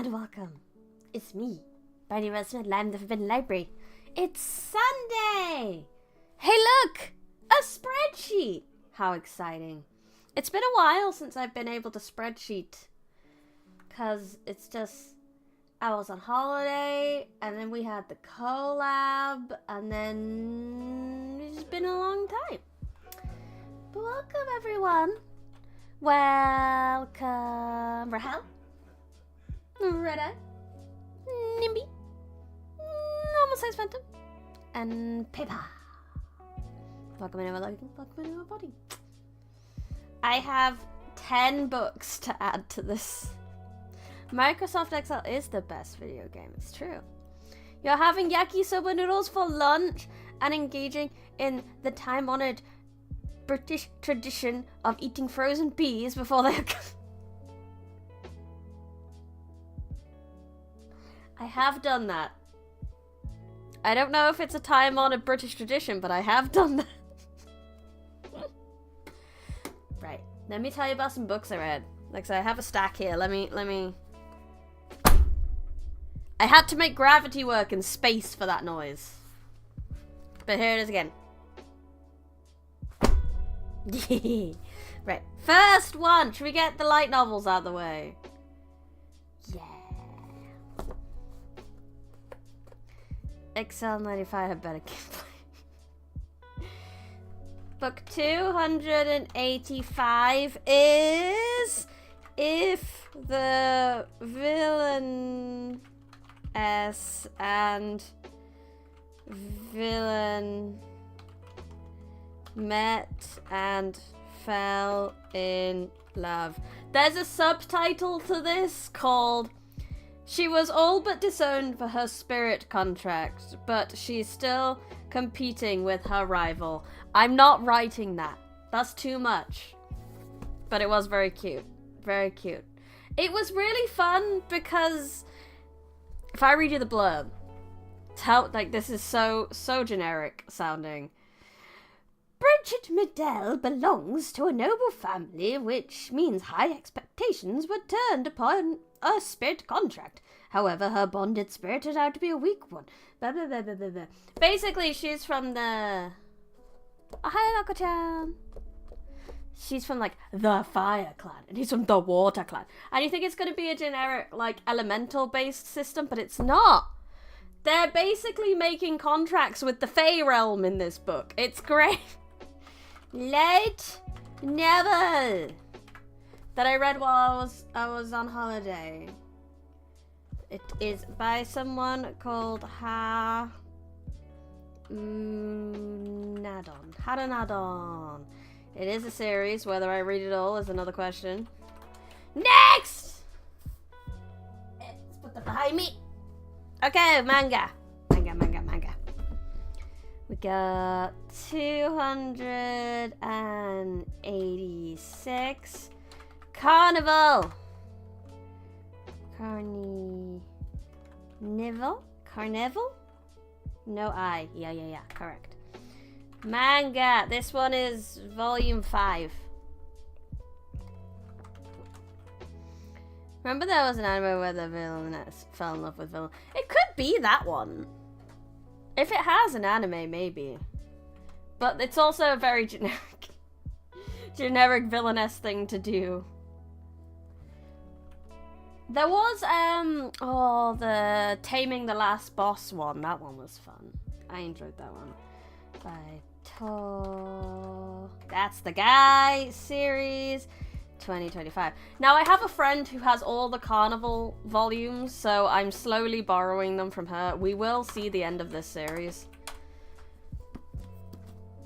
and welcome. It's me, Barney Rosemond, I'm the Forbidden Library. It's Sunday! Hey look! A spreadsheet! How exciting. It's been a while since I've been able to spreadsheet. Because it's just, I was on holiday, and then we had the collab, and then it's been a long time. But welcome everyone. Welcome, Rahel, Reda, Nimby, Normal Size Phantom, and Pippa. Welcome into my body. I have 10 books to add to this. Microsoft Excel is the best video game, it's true. You're having yakisoba noodles for lunch and engaging in the time-honored British tradition of eating frozen peas before they are I have done that. I don't know if it's a time-honored British tradition, but I have done that. Right. Let me tell you about some books I read. Like, so I have a stack here. Let me... I had to make gravity work in space for that noise. But here it is again. Right, first one. Should we get the light novels out of the way? Yeah. Excel 95 had better gameplay. Book 285 is If the Villainess and Villain met and fell in love. There's a subtitle to this called She was all but disowned for her spirit contract, but she's still competing with her rival. I'm not writing that. That's too much. But it was very cute. Very cute. It was really fun because if I read you the blurb, this is so generic sounding. Bridget Middle belongs to a noble family, which means high expectations were turned upon a spirit contract. However, her bonded spirit turned out to be a weak one. Blah, blah, blah, blah, blah, blah. Basically, she's from the... Hi, Nako-chan. She's from, like, the Fire Clan, and he's from the Water Clan. And you think it's going to be a generic, like, elemental-based system, but it's not. They're basically making contracts with the Fey realm in this book. It's great. Light novel that I read while I was on holiday. It is by someone called Haranadon. It is a series. Whether I read it all is another question. Next! Let's put that behind me. Okay, manga. We got 286. Carnival. Carnival? No I. Yeah. Correct. Manga. This one is volume 5. Remember there was an anime where the villainess fell in love with villain? It could be that one. If it has an anime, maybe. But it's also a very generic villainess thing to do. There was, the Taming the Last Boss one. That one was fun. I enjoyed that one. By That's the Guy series. 2025. Now I have a friend who has all the Carnival volumes, so I'm slowly borrowing them from her. We will see the end of this series.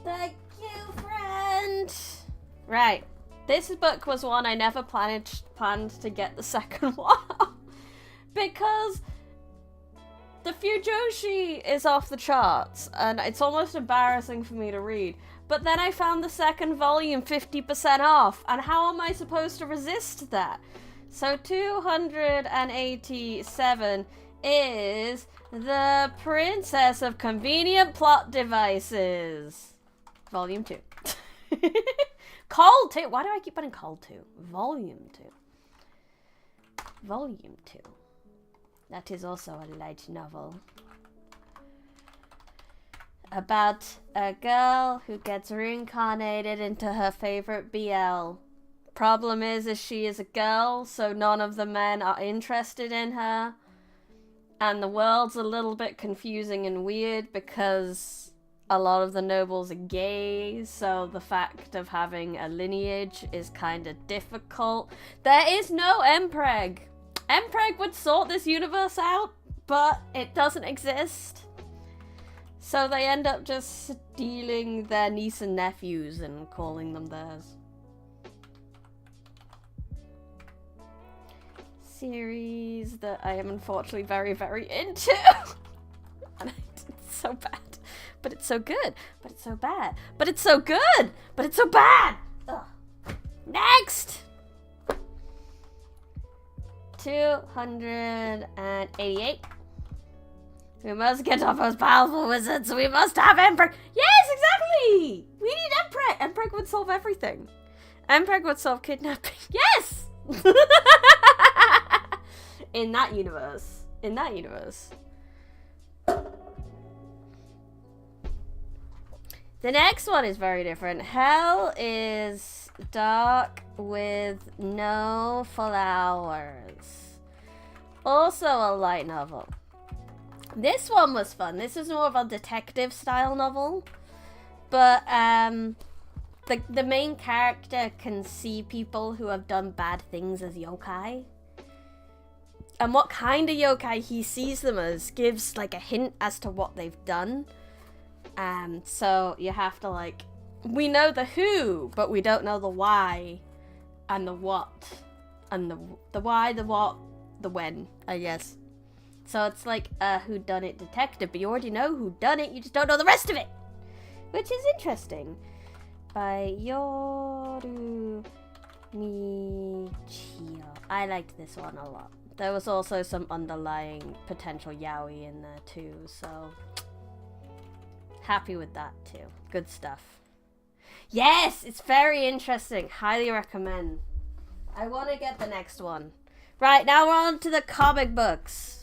Thank you, friend. Right. This book was one I never planned to get the second one because the Fujoshi is off the charts and it's almost embarrassing for me to read. But then I found the second volume 50% off, and how am I supposed to resist that? So 287 is The Princess of Convenient Plot Devices. Volume 2. Cold 2. Why do I keep putting Cold 2? Volume 2. Volume 2. That is also a light novel. About a girl who gets reincarnated into her favorite BL. Problem is she is a girl, so none of the men are interested in her. And the world's a little bit confusing and weird because a lot of the nobles are gay, so the fact of having a lineage is kind of difficult. There is no Mpreg. Mpreg would sort this universe out, but it doesn't exist. So they end up just stealing their niece and nephews and calling them theirs. Series that I am unfortunately very, very into. And it's so bad. But it's so good. But it's so bad. But it's so good. But it's so bad. Ugh. Next! 288. We must get our most powerful wizards. We must have Mpreg. Yes, exactly! We need Mpreg. Mpreg would solve everything. Mpreg would solve kidnapping. Yes! In that universe. In that universe. The next one is very different. Hell is dark with no flowers. Also a light novel. This one was fun. This is more of a detective style novel. But the main character can see people who have done bad things as yokai. And what kind of yokai he sees them as gives like a hint as to what they've done. So you have to like, we know the who, but we don't know the why and the what. And the why, the what, the when, I guess. So it's like a whodunit detective, but you already know who done it, you just don't know the rest of it. Which is interesting. By Yoru Michio. I liked this one a lot. There was also some underlying potential yaoi in there too, so happy with that too. Good stuff. Yes, it's very interesting. Highly recommend. I want to get the next one. Right, now we're on to the comic books.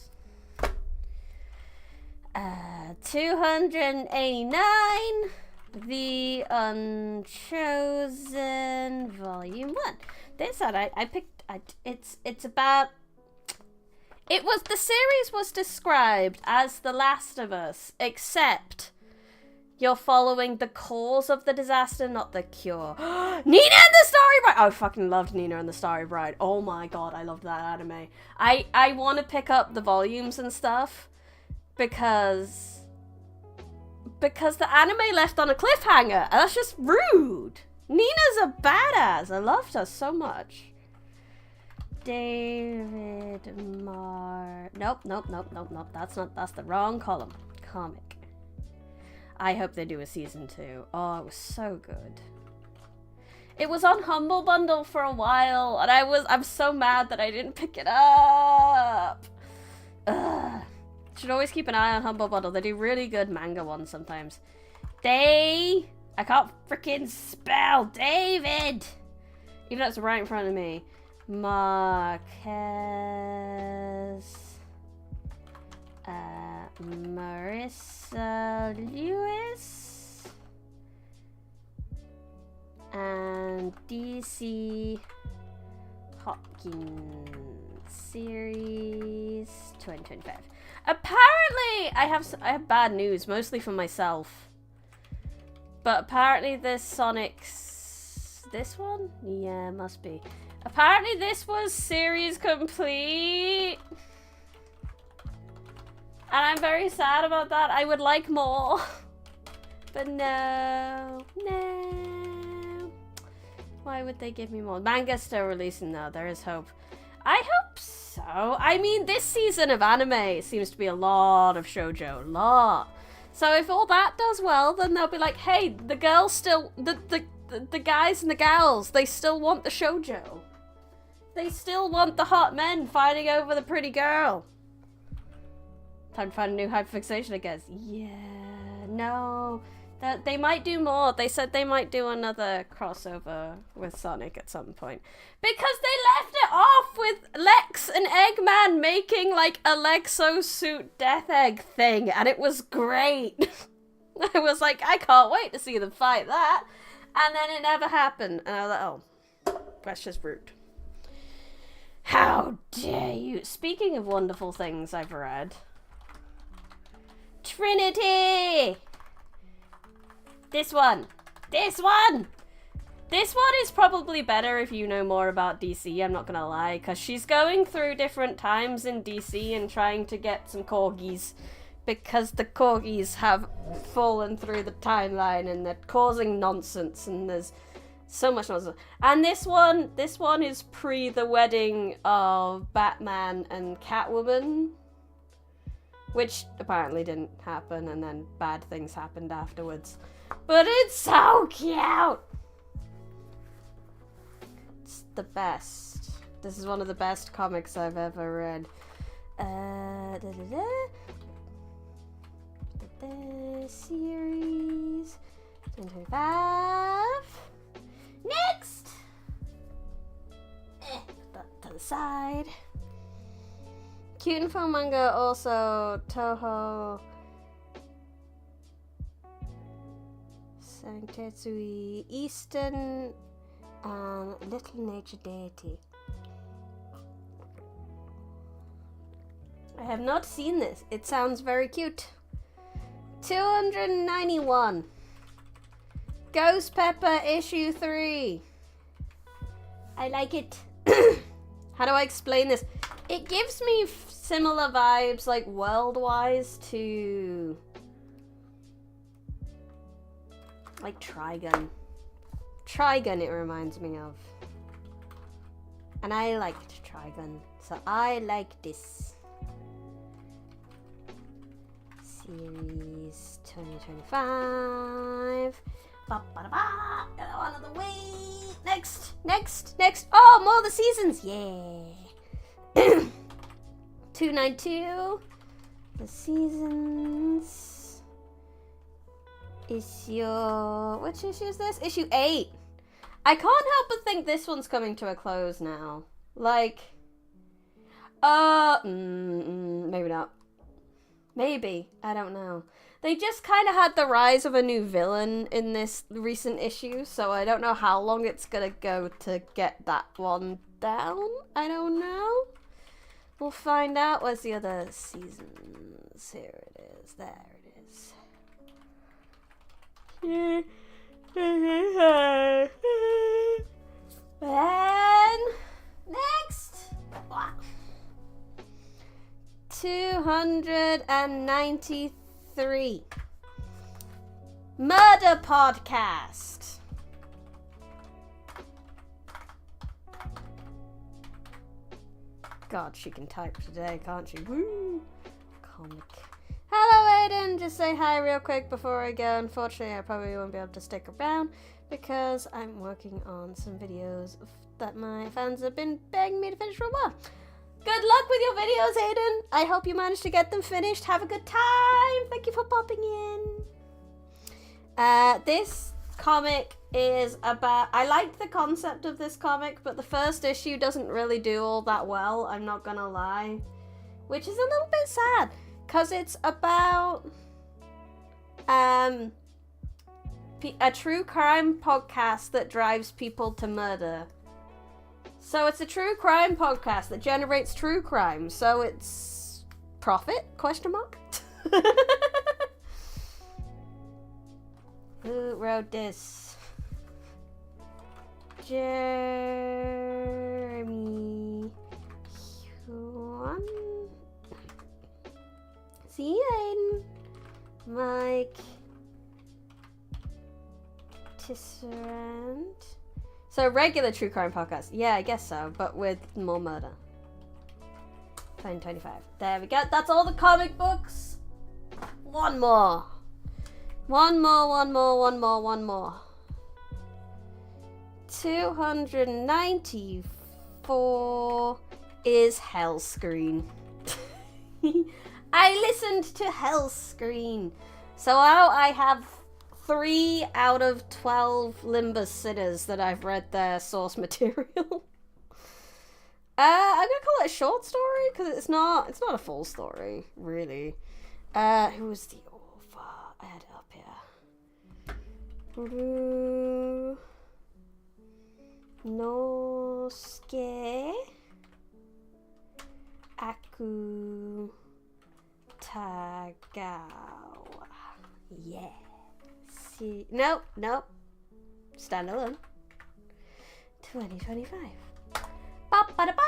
289, The Unchosen, Volume 1. This one I picked. It's about. The series was described as The Last of Us, except you're following the cause of the disaster, not the cure. Nina and the Starry Bride! I fucking loved Nina and the Starry Bride. Oh my god, I loved that anime. I want to pick up the volumes and stuff because the anime left on a cliffhanger, and that's just rude. Nina's a badass. I loved her so much. David Nope. That's the wrong column. Comic. I hope they do a season 2. Oh, it was so good. It was on Humble Bundle for a while, and I'm so mad that I didn't pick it up. Ugh. Should always keep an eye on Humble Bundle. They do really good manga ones sometimes. I can't freaking spell David! Even though it's right in front of me. Marquez. Marissa Lewis. And DC Hopkins. Series 2025. Apparently, I have bad news, mostly for myself. But apparently this Sonic's... This one? Yeah, must be. Apparently this was series complete. And I'm very sad about that. I would like more. But no. Why would they give me more? Manga's still releasing though. There is hope. I hope so. I mean, this season of anime seems to be a lot of shoujo. A lot. So if all that does well, then they'll be like, hey, the girls still... The guys and the gals, they still want the shoujo. They still want the hot men fighting over the pretty girl. Time to find a new hyperfixation, I guess. Yeah, no. They might do more. They said they might do another crossover with Sonic at some point. Because they left it off with Lex and Eggman making like a Lexo suit Death Egg thing, and it was great. I was like, I can't wait to see them fight that. And then it never happened. And I was like, oh, that's just rude. How dare you? Speaking of wonderful things I've read. Trinity! This one is probably better if you know more about DC, I'm not gonna lie, because she's going through different times in DC and trying to get some corgis, because the corgis have fallen through the timeline and they're causing nonsense, and there's so much nonsense. And this one is pre the wedding of Batman and Catwoman, which apparently didn't happen, and then bad things happened afterwards. But it's so cute! It's the best. This is one of the best comics I've ever read. The series 2025. Next! Put that to the side. Cute and fun manga, also Toho Sanctetsui Eastern and Little Nature Deity. I have not seen this. It sounds very cute. 291. Ghost Pepper issue 3. I like it. How do I explain this? It gives me similar vibes, like world-wise, to like Trigun. Trigun it reminds me of. And I liked Trigun, so I like this. Series 2025. Ba-ba-da-ba. Get that one out of the way. Next. Oh, more of the seasons. Yeah. 292. The seasons. Which issue is this? Issue 8. I can't help but think this one's coming to a close now. Like, maybe not. Maybe. I don't know. They just kind of had the rise of a new villain in this recent issue, so I don't know how long it's gonna go to get that one down. I don't know. We'll find out. Where's the other seasons? Here it is. There it is. Then, next. 293. Murder Podcast. God, she can type today, can't she? Woo! Comic. Hello, Aiden. Just say hi real quick before I go. Unfortunately, I probably won't be able to stick around because I'm working on some videos that my fans have been begging me to finish for a while. Good luck with your videos, Aiden. I hope you manage to get them finished. Have a good time. Thank you for popping in. This comic is about... I liked the concept of this comic, but the first issue doesn't really do all that well, I'm not gonna lie. Which is a little bit sad, because it's about a true crime podcast that drives people to murder. So it's a true crime podcast that generates true crime. So it's profit? Question mark? Who wrote this? Jeremy Huan. See Aiden. Mike Tisserand. So regular true crime podcast. Yeah, I guess so, but with more murder. 2025. There we go. That's all the comic books. One more. 294 is Hellscreen. I listened to Hellscreen. So now I have 3 out of 12 Limbus sitters that I've read their source material. I'm gonna call it a short story because it's not a full story, really. Who was the author? I had it up here. Nosuke Aku Tagawa. Yeah. See, nope. Standalone. 2025. Ba-ba-da-ba!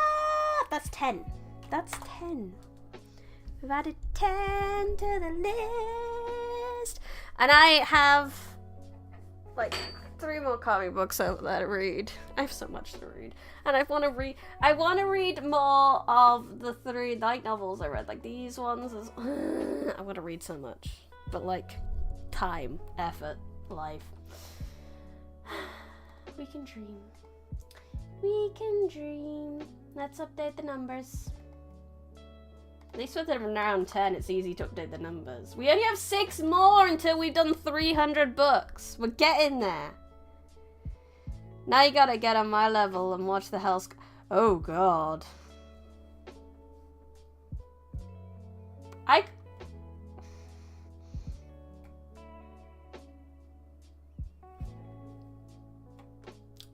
That's 10. We've added 10 to the list. And I have like 3 more comic books over there to read. I have so much to read. And I want to read more of the 3 light novels I read. Like these ones. I want to read so much. But like, time, effort, life. We can dream. Let's update the numbers. At least with around 10, it's easy to update the numbers. We only have 6 more until we've done 300 books. We're getting there. Now you gotta get on my level and watch the hell's... Oh, God.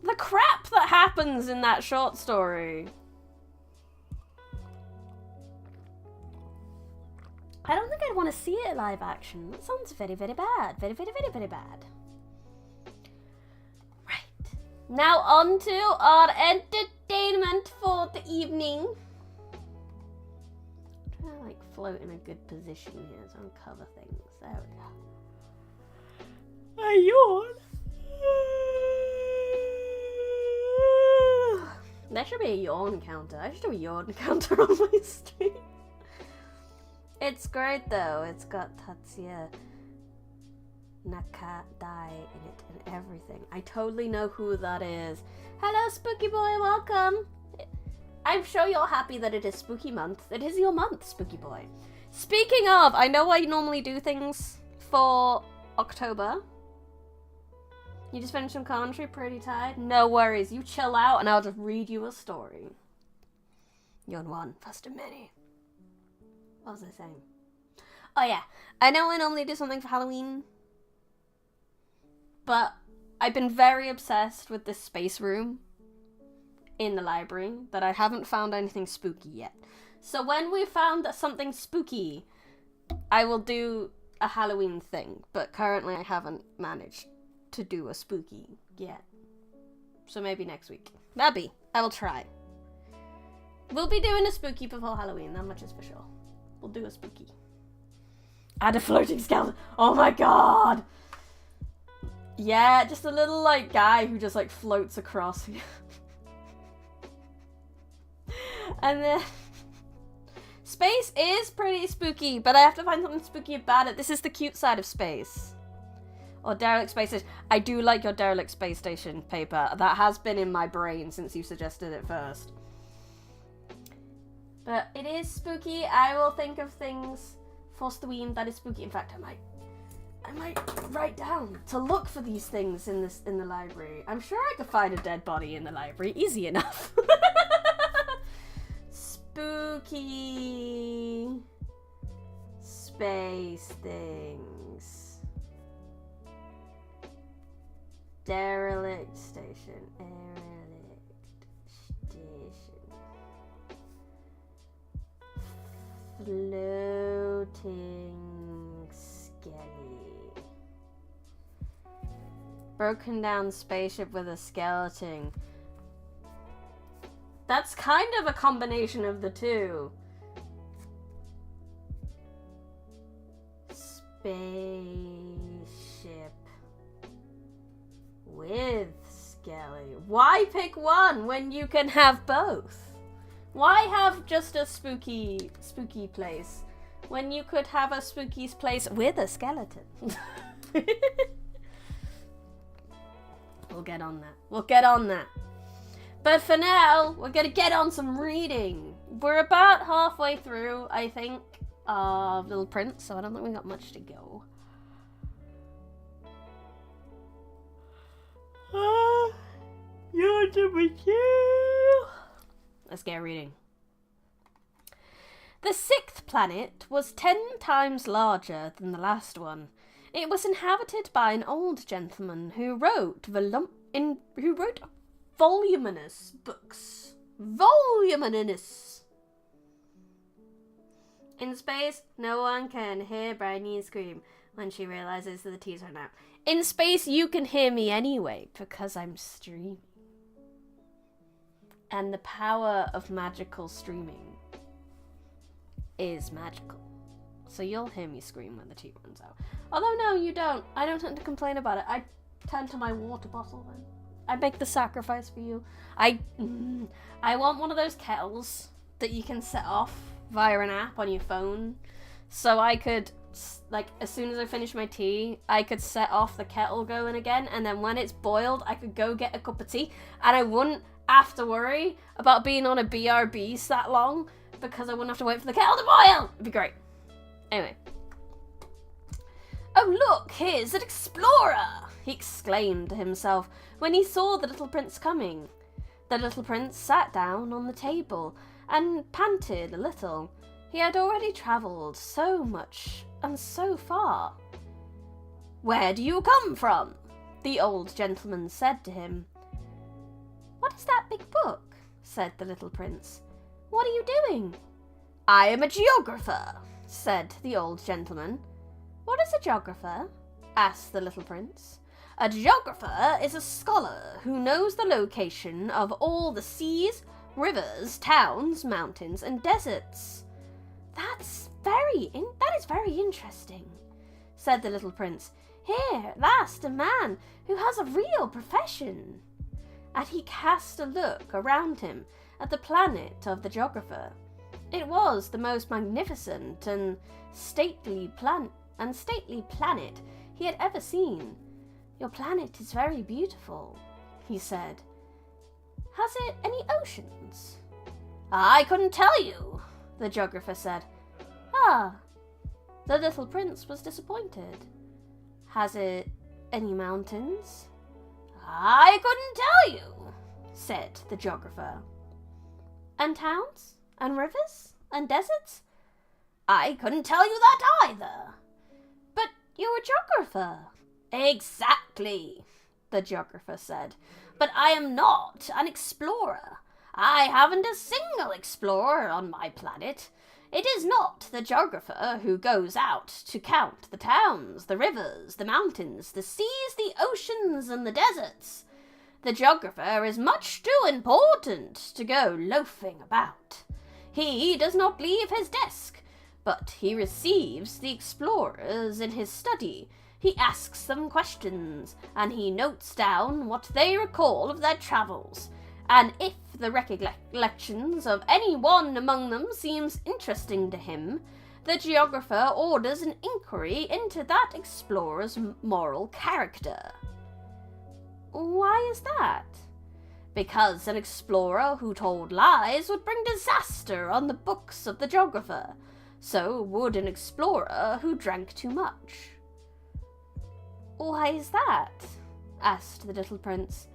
The crap that happens in that short story. I don't think I'd want to see it live action. That sounds very, very bad. Very, very, very, very bad. Right. Now on to our entertainment for the evening. I'm trying to like float in a good position here so I don't cover things. There we go. I yawn. There should be a yawn counter. I should do a yawn counter on my stream. It's great though. It's got Tatsuya Nakadai in it and everything. I totally know who that is. Hello, Spooky Boy. Welcome. I'm sure you're happy that it is Spooky Month. It is your month, Spooky Boy. Speaking of, I know I normally do things for October. You just finished some commentary, pretty tired? No worries, you chill out and I'll just read you a story. Yawn one, first of many. What was I saying? Oh yeah, I know I normally do something for Halloween, but I've been very obsessed with this space room in the library that I haven't found anything spooky yet. So when we found something spooky, I will do a Halloween thing, but currently I haven't managed to do a spooky yet. So maybe next week. Maybe. I will try. We'll be doing a spooky before Halloween, that much is for sure. We'll do a spooky. Add a floating skeleton. Oh my god! Yeah, just a little like guy who just like floats across. And then space is pretty spooky, but I have to find something spooky about it. This is the cute side of space. Or derelict space station. I do like your derelict space station paper. That has been in my brain since you suggested it first. But it is spooky. I will think of things for Stween that is spooky. In fact, I might write down to look for these things in the library. I'm sure I could find a dead body in the library. Easy enough. Spooky space things. Derelict station. Derelict station. Floating skelly. Broken down spaceship with a skeleton. That's kind of a combination of the two. Spaceship with Skelly. Why pick one when you can have both? Why have just a spooky place when you could have a spooky place with a skeleton? We'll get on that. But for now, we're gonna get on some reading. We're about halfway through, I think, of Little Prince, so I don't think we got much to go. You're number 2. Let's get reading. The 6th planet was 10 times larger than the last one. It was inhabited by an old gentleman who wrote voluminous books. Voluminous. In space, no one can hear Briny scream when she realizes that the T's run out. In space, you can hear me anyway, because I'm streaming. And the power of magical streaming is magical. So you'll hear me scream when the T runs out. Although, no, you don't. I don't tend to complain about it. I turn to my water bottle then. I make the sacrifice for you. I want one of those kettles that you can set off via an app on your phone. So I could, like, as soon as I finish my tea, I could set off the kettle going again. And then when it's boiled, I could go get a cup of tea. And I wouldn't have to worry about being on a BRB that long, because I wouldn't have to wait for the kettle to boil. It'd be great. Anyway. Oh, look, here's an explorer, he exclaimed to himself when he saw the little prince coming. The little prince sat down on the table and panted a little. He had already travelled so much and so far. Where do you come from? The old gentleman said to him. What is that big book? Said the little prince. What are you doing? I am a geographer, said the old gentleman. What is a geographer? Asked the little prince. A geographer is a scholar who knows the location of all the seas, rivers, towns, mountains, and deserts. That is very interesting, said the little prince. Here, at last, a man who has a real profession. And he cast a look around him at the planet of the geographer. It was the most magnificent and stately planet he had ever seen. Your planet is very beautiful, he said. Has it any oceans? I couldn't tell you, the geographer said. Ah, the little prince was disappointed. Has it any mountains? I couldn't tell you, said the geographer. And towns? And rivers? And deserts? I couldn't tell you that either. But you're a geographer. Exactly, the geographer said. But I am not an explorer. I haven't a single explorer on my planet. It is not the geographer who goes out to count the towns, the rivers, the mountains, the seas, the oceans, and the deserts. The geographer is much too important to go loafing about. He does not leave his desk, but he receives the explorers in his study. He asks them questions, and he notes down what they recall of their travels. And if the recollections of any one among them seems interesting to him, the geographer orders an inquiry into that explorer's moral character. Why is that? Because an explorer who told lies would bring disaster on the books of the geographer. So would an explorer who drank too much. Why is that? Asked the little prince.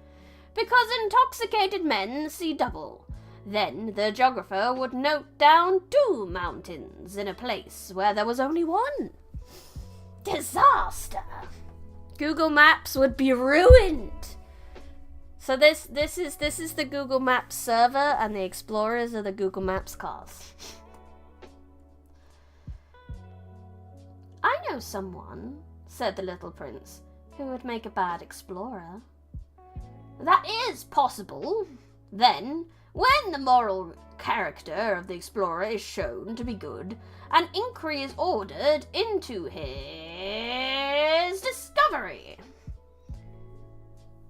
Because intoxicated men see double. Then the geographer would note down 2 mountains in a place where there was only 1. Disaster! Google Maps would be ruined. So this is the Google Maps server, and the explorers are the Google Maps cars. I know someone, said the little prince, who would make a bad explorer. That is possible. Then, when the moral character of the explorer is shown to be good, an inquiry is ordered into his discovery.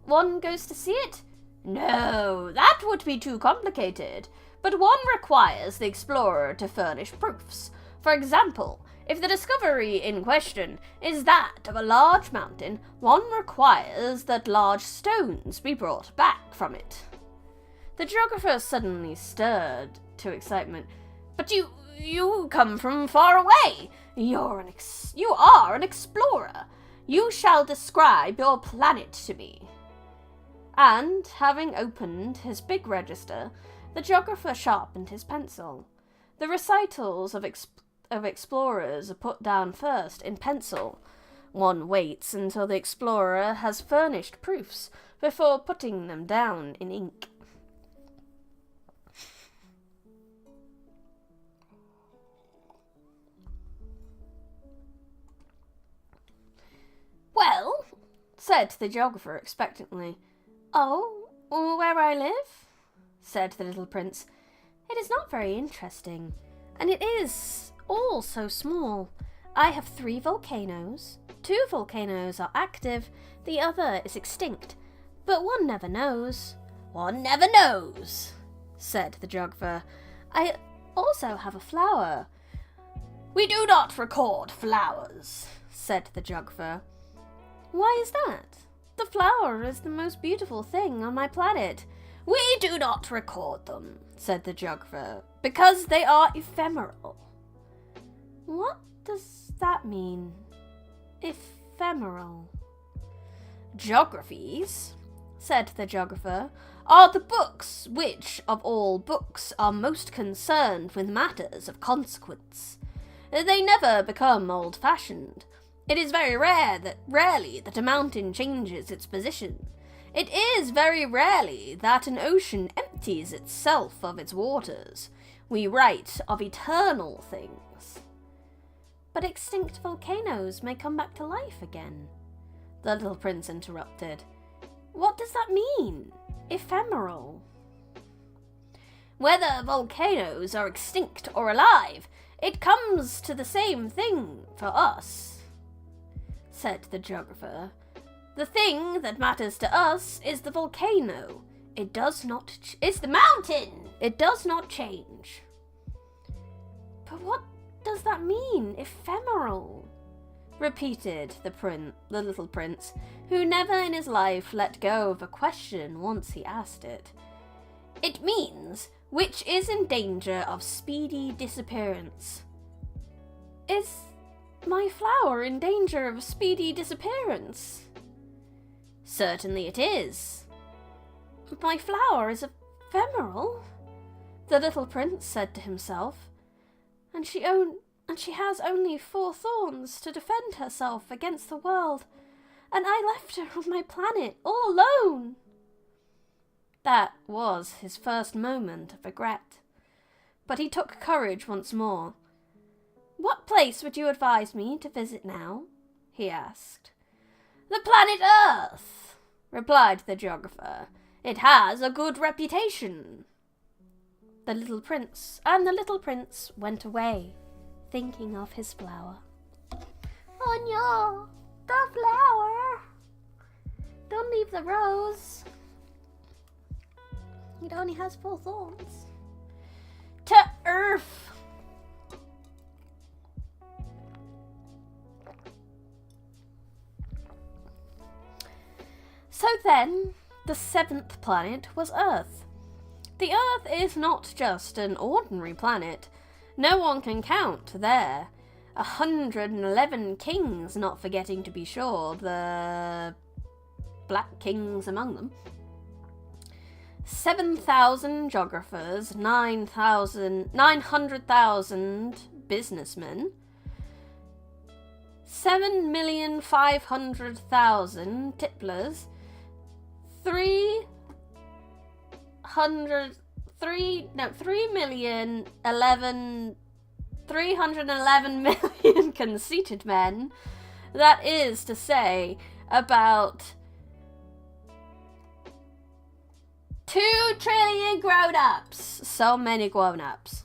One goes to see it? No, that would be too complicated. But one requires the explorer to furnish proofs. For example, if the discovery in question is that of a large mountain, one requires that large stones be brought back from it. The geographer suddenly stirred to excitement. But you come from far away. You are an explorer. You shall describe your planet to me. And, having opened his big register, the geographer sharpened his pencil. The recitals of explorers are put down first in pencil. One waits until the explorer has furnished proofs before putting them down in ink. Well, said the geographer expectantly. Oh, where I live? Said the little prince. It is not very interesting, and it is all so small. I have 3 volcanoes. 2 volcanoes are active, the other is extinct, but one never knows. One never knows, said the geographer. I also have a flower. We do not record flowers, said the geographer. Why is that? The flower is the most beautiful thing on my planet. We do not record them, said the geographer, because they are ephemeral. What does that mean? Ephemeral. Geographies, said the geographer, are the books which, of all books, are most concerned with matters of consequence. They never become old-fashioned. It is very rarely that a mountain changes its position. It is very rarely that an ocean empties itself of its waters. We write of eternal things. But extinct volcanoes may come back to life again, the little prince interrupted. What does that mean? Ephemeral. Whether volcanoes are extinct or alive, it comes to the same thing for us, said the geographer. The thing that matters to us is the volcano. It's the mountain. It does not change. But what does that mean, ephemeral? Repeated the little prince, who never in his life let go of a question once he asked it. It means which is in danger of speedy disappearance. Is my flower in danger of speedy disappearance? Certainly it is. My flower is ephemeral, the little prince said to himself, and she has only 4 thorns to defend herself against the world, and I left her on my planet all alone. That was his first moment of regret, but he took courage once more. What place would you advise me to visit now? He asked. The planet Earth, replied the geographer. It has a good reputation. The little prince went away, thinking of his flower. Oh no, the flower! Don't leave the rose. It only has 4 thorns. To Earth! So then, the 7th planet was Earth. The Earth is not just an ordinary planet. No one can count there. 111 kings, not forgetting to be sure the black kings among them. 7,000 geographers, 900,000 businessmen, 7,500,000 tipplers, 311 million conceited men. That is to say, about 2 trillion grown-ups. So many grown-ups.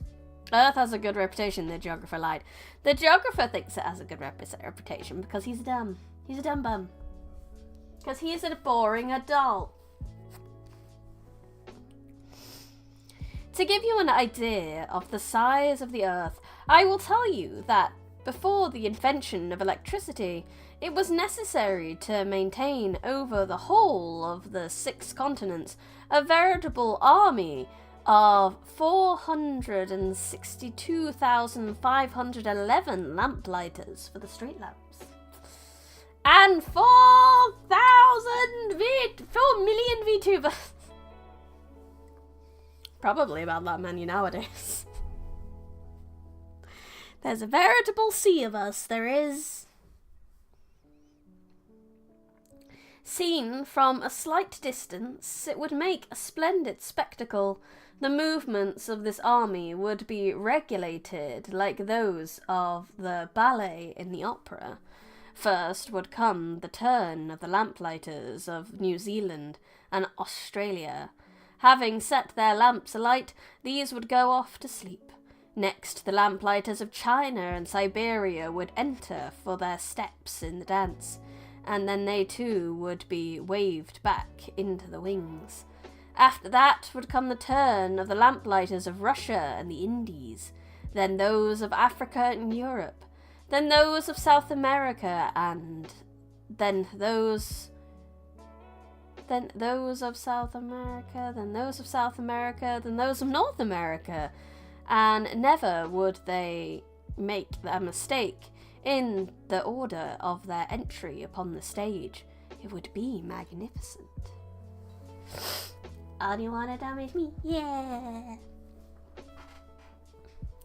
Earth has a good reputation, the geographer lied. The geographer thinks it has a good reputation because he's dumb. He's a dumb bum. Because he is a boring adult. To give you an idea of the size of the Earth, I will tell you that before the invention of electricity, it was necessary to maintain over the whole of the 6 continents a veritable army of 462,511 lamplighters for the street lamps, and 4 4 million VTubers. Probably about that many nowadays. There's a veritable sea of us, there is. Seen from a slight distance, it would make a splendid spectacle. The movements of this army would be regulated like those of the ballet in the opera. First would come the turn of the lamplighters of New Zealand and Australia. Having set their lamps alight, these would go off to sleep. Next, the lamplighters of China and Siberia would enter for their steps in the dance, and then they too would be waved back into the wings. After that would come the turn of the lamplighters of Russia and the Indies, then those of Africa and Europe, then those of South America, and then those of South America, then those of South America, then those of North America, and never would they make a mistake in the order of their entry upon the stage. It would be magnificent. All you wanna dance with me? Yeah.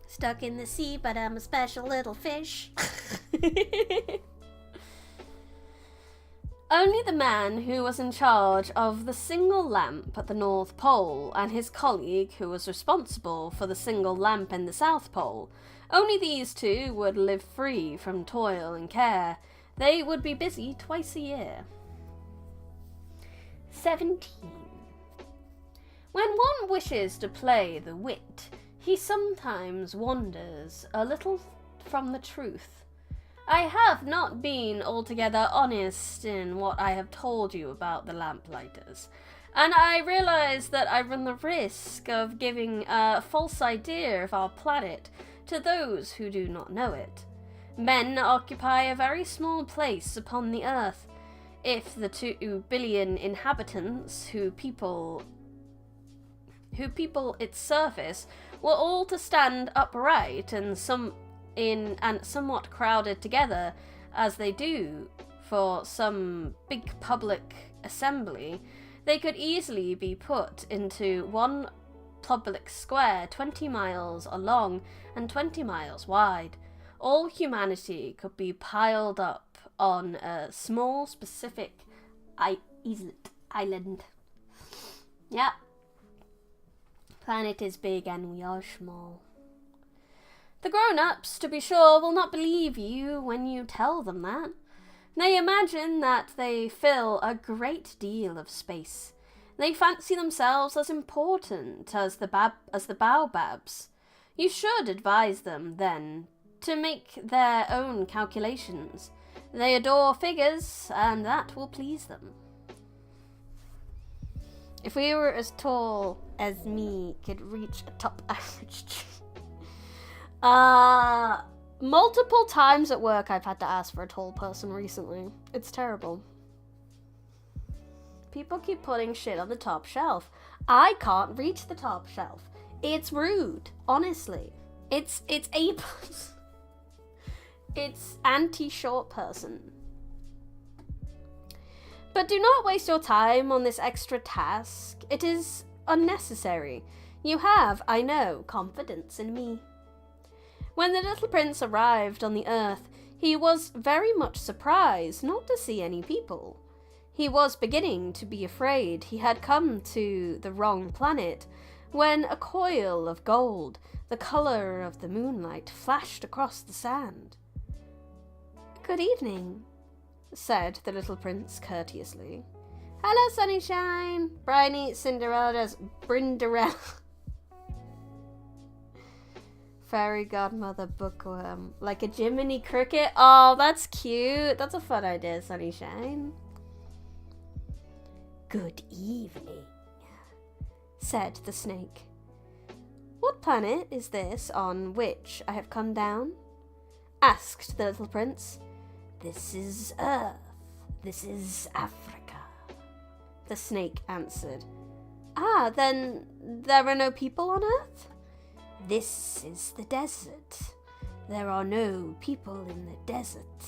Stuck in the sea, but I'm a special little fish. Only the man who was in charge of the single lamp at the North Pole and his colleague who was responsible for the single lamp in the South Pole, only these two would live free from toil and care. They would be busy twice a year. 17. When one wishes to play the wit, he sometimes wanders a little from the truth. I have not been altogether honest in what I have told you about the lamplighters, and I realize that I run the risk of giving a false idea of our planet to those who do not know it. Men occupy a very small place upon the earth. If the 2 billion inhabitants who people its surface were all to stand upright and somewhat crowded together as they do for some big public assembly, they could easily be put into one public square 20 miles long and 20 miles wide. All humanity could be piled up on a small specific island. Yeah. Planet is big and we are small. The grown-ups, to be sure, will not believe you when you tell them that. They imagine that they fill a great deal of space. They fancy themselves as important as the baobabs. You should advise them, then, to make their own calculations. They adore figures, and that will please them. If we were as tall as me, could reach a top average tree. Multiple times at work I've had to ask for a tall person recently. It's terrible. People keep putting shit on the top shelf. I can't reach the top shelf. It's rude, honestly. It's A+. It's anti-short person. But do not waste your time on this extra task. It is unnecessary. You have, I know, confidence in me. When the little prince arrived on the earth, he was very much surprised not to see any people. He was beginning to be afraid he had come to the wrong planet, when a coil of gold, the colour of the moonlight, flashed across the sand. "Good evening," said the little prince courteously. "Hello, Sunnyshine, Briny, Cinderella's Brinderella." Fairy godmother bookworm, like a Jiminy Cricket. Oh, that's cute. That's a fun idea, Sunnyshine. "Good evening," said the snake. "What planet is this on which I have come down?" asked the little prince. "This is Earth. This is Africa," the snake answered. "Ah, then there are no people on Earth?" "This is the desert. There are no people in the desert."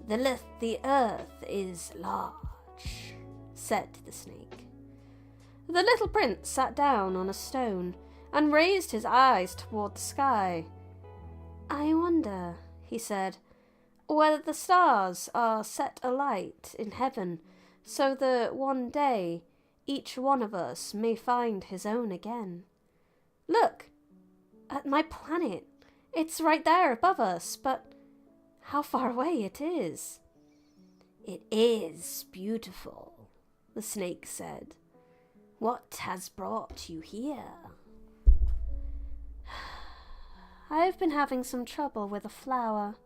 The earth is large, said the snake. The little prince sat down on a stone and raised his eyes toward the sky. I wonder, he said, whether the stars are set alight in heaven so that one day each one of us may find his own again. Look, at my planet. It's right there above us, but how far away it is. It is beautiful, the snake said. What has brought you here? I've been having some trouble with a flower,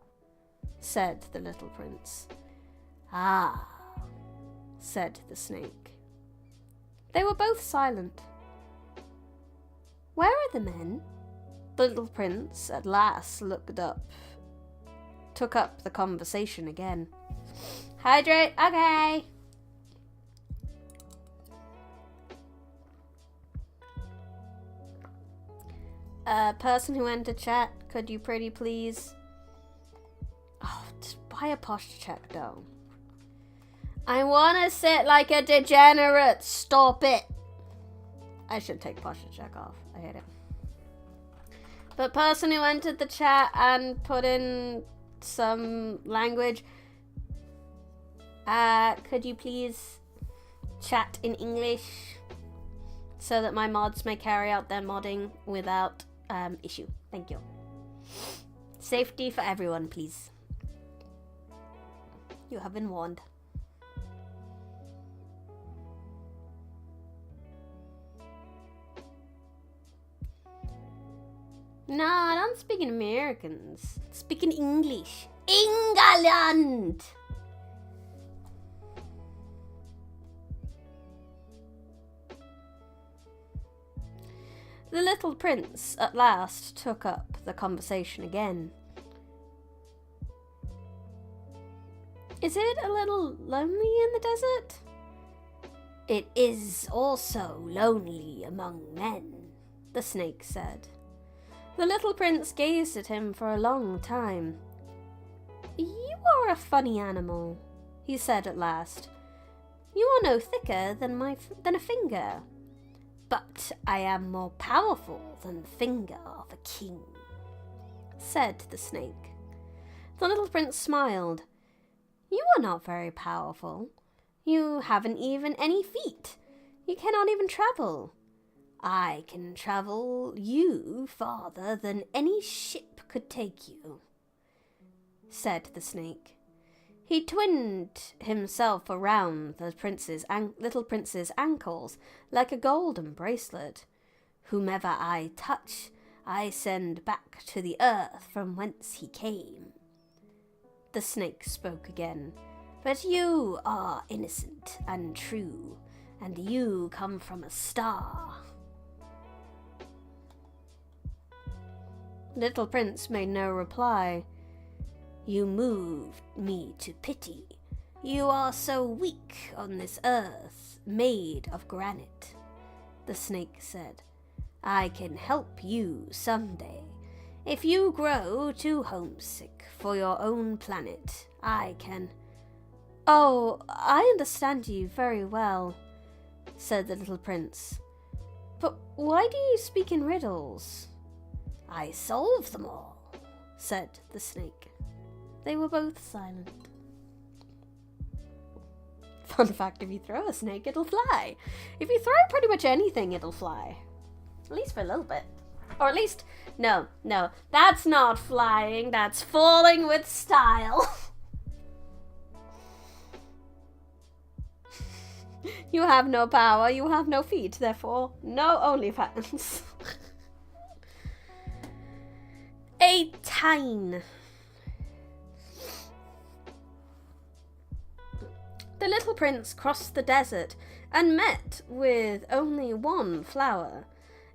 said the little prince. Ah, said the snake. They were both silent. Where are the men? The little prince at last took up the conversation again. Hydrate, okay. Person who entered chat, could you pretty please? Oh, just buy a posture check though. I wanna sit like a degenerate, stop it. I should take posture check off, I hate it. But person who entered the chat and put in some language, could you please chat in English so that my mods may carry out their modding without issue. Thank you. Safety for everyone, please. You have been warned. No, I don't speak in Americans. I speak in English. England! The little prince at last took up the conversation again. Is it a little lonely in the desert? It is also lonely among men, the snake said. The little prince gazed at him for a long time. You are a funny animal, he said at last. You are no thicker than a finger. But I am more powerful than the finger of a king, said the snake. The little prince smiled. You are not very powerful. You haven't even any feet. You cannot even travel. I can travel you farther than any ship could take you, said the snake. He twined himself around the little prince's ankles like a golden bracelet. Whomever I touch, I send back to the earth from whence he came. The snake spoke again. But you are innocent and true, and you come from a star. Little Prince made no reply. You moved me to pity. You are so weak on this earth, made of granite, the snake said. I can help you someday. If you grow too homesick for your own planet, I can... Oh, I understand you very well, said the little prince. But why do you speak in riddles? I solve them all, said the snake. They were both silent. Fun fact, if you throw a snake, it'll fly. If you throw pretty much anything, it'll fly. At least for a little bit. Or at least, no, that's not flying, that's falling with style. You have no power, you have no feet, therefore no OnlyFans. 18. The little prince crossed the desert and met with only one flower.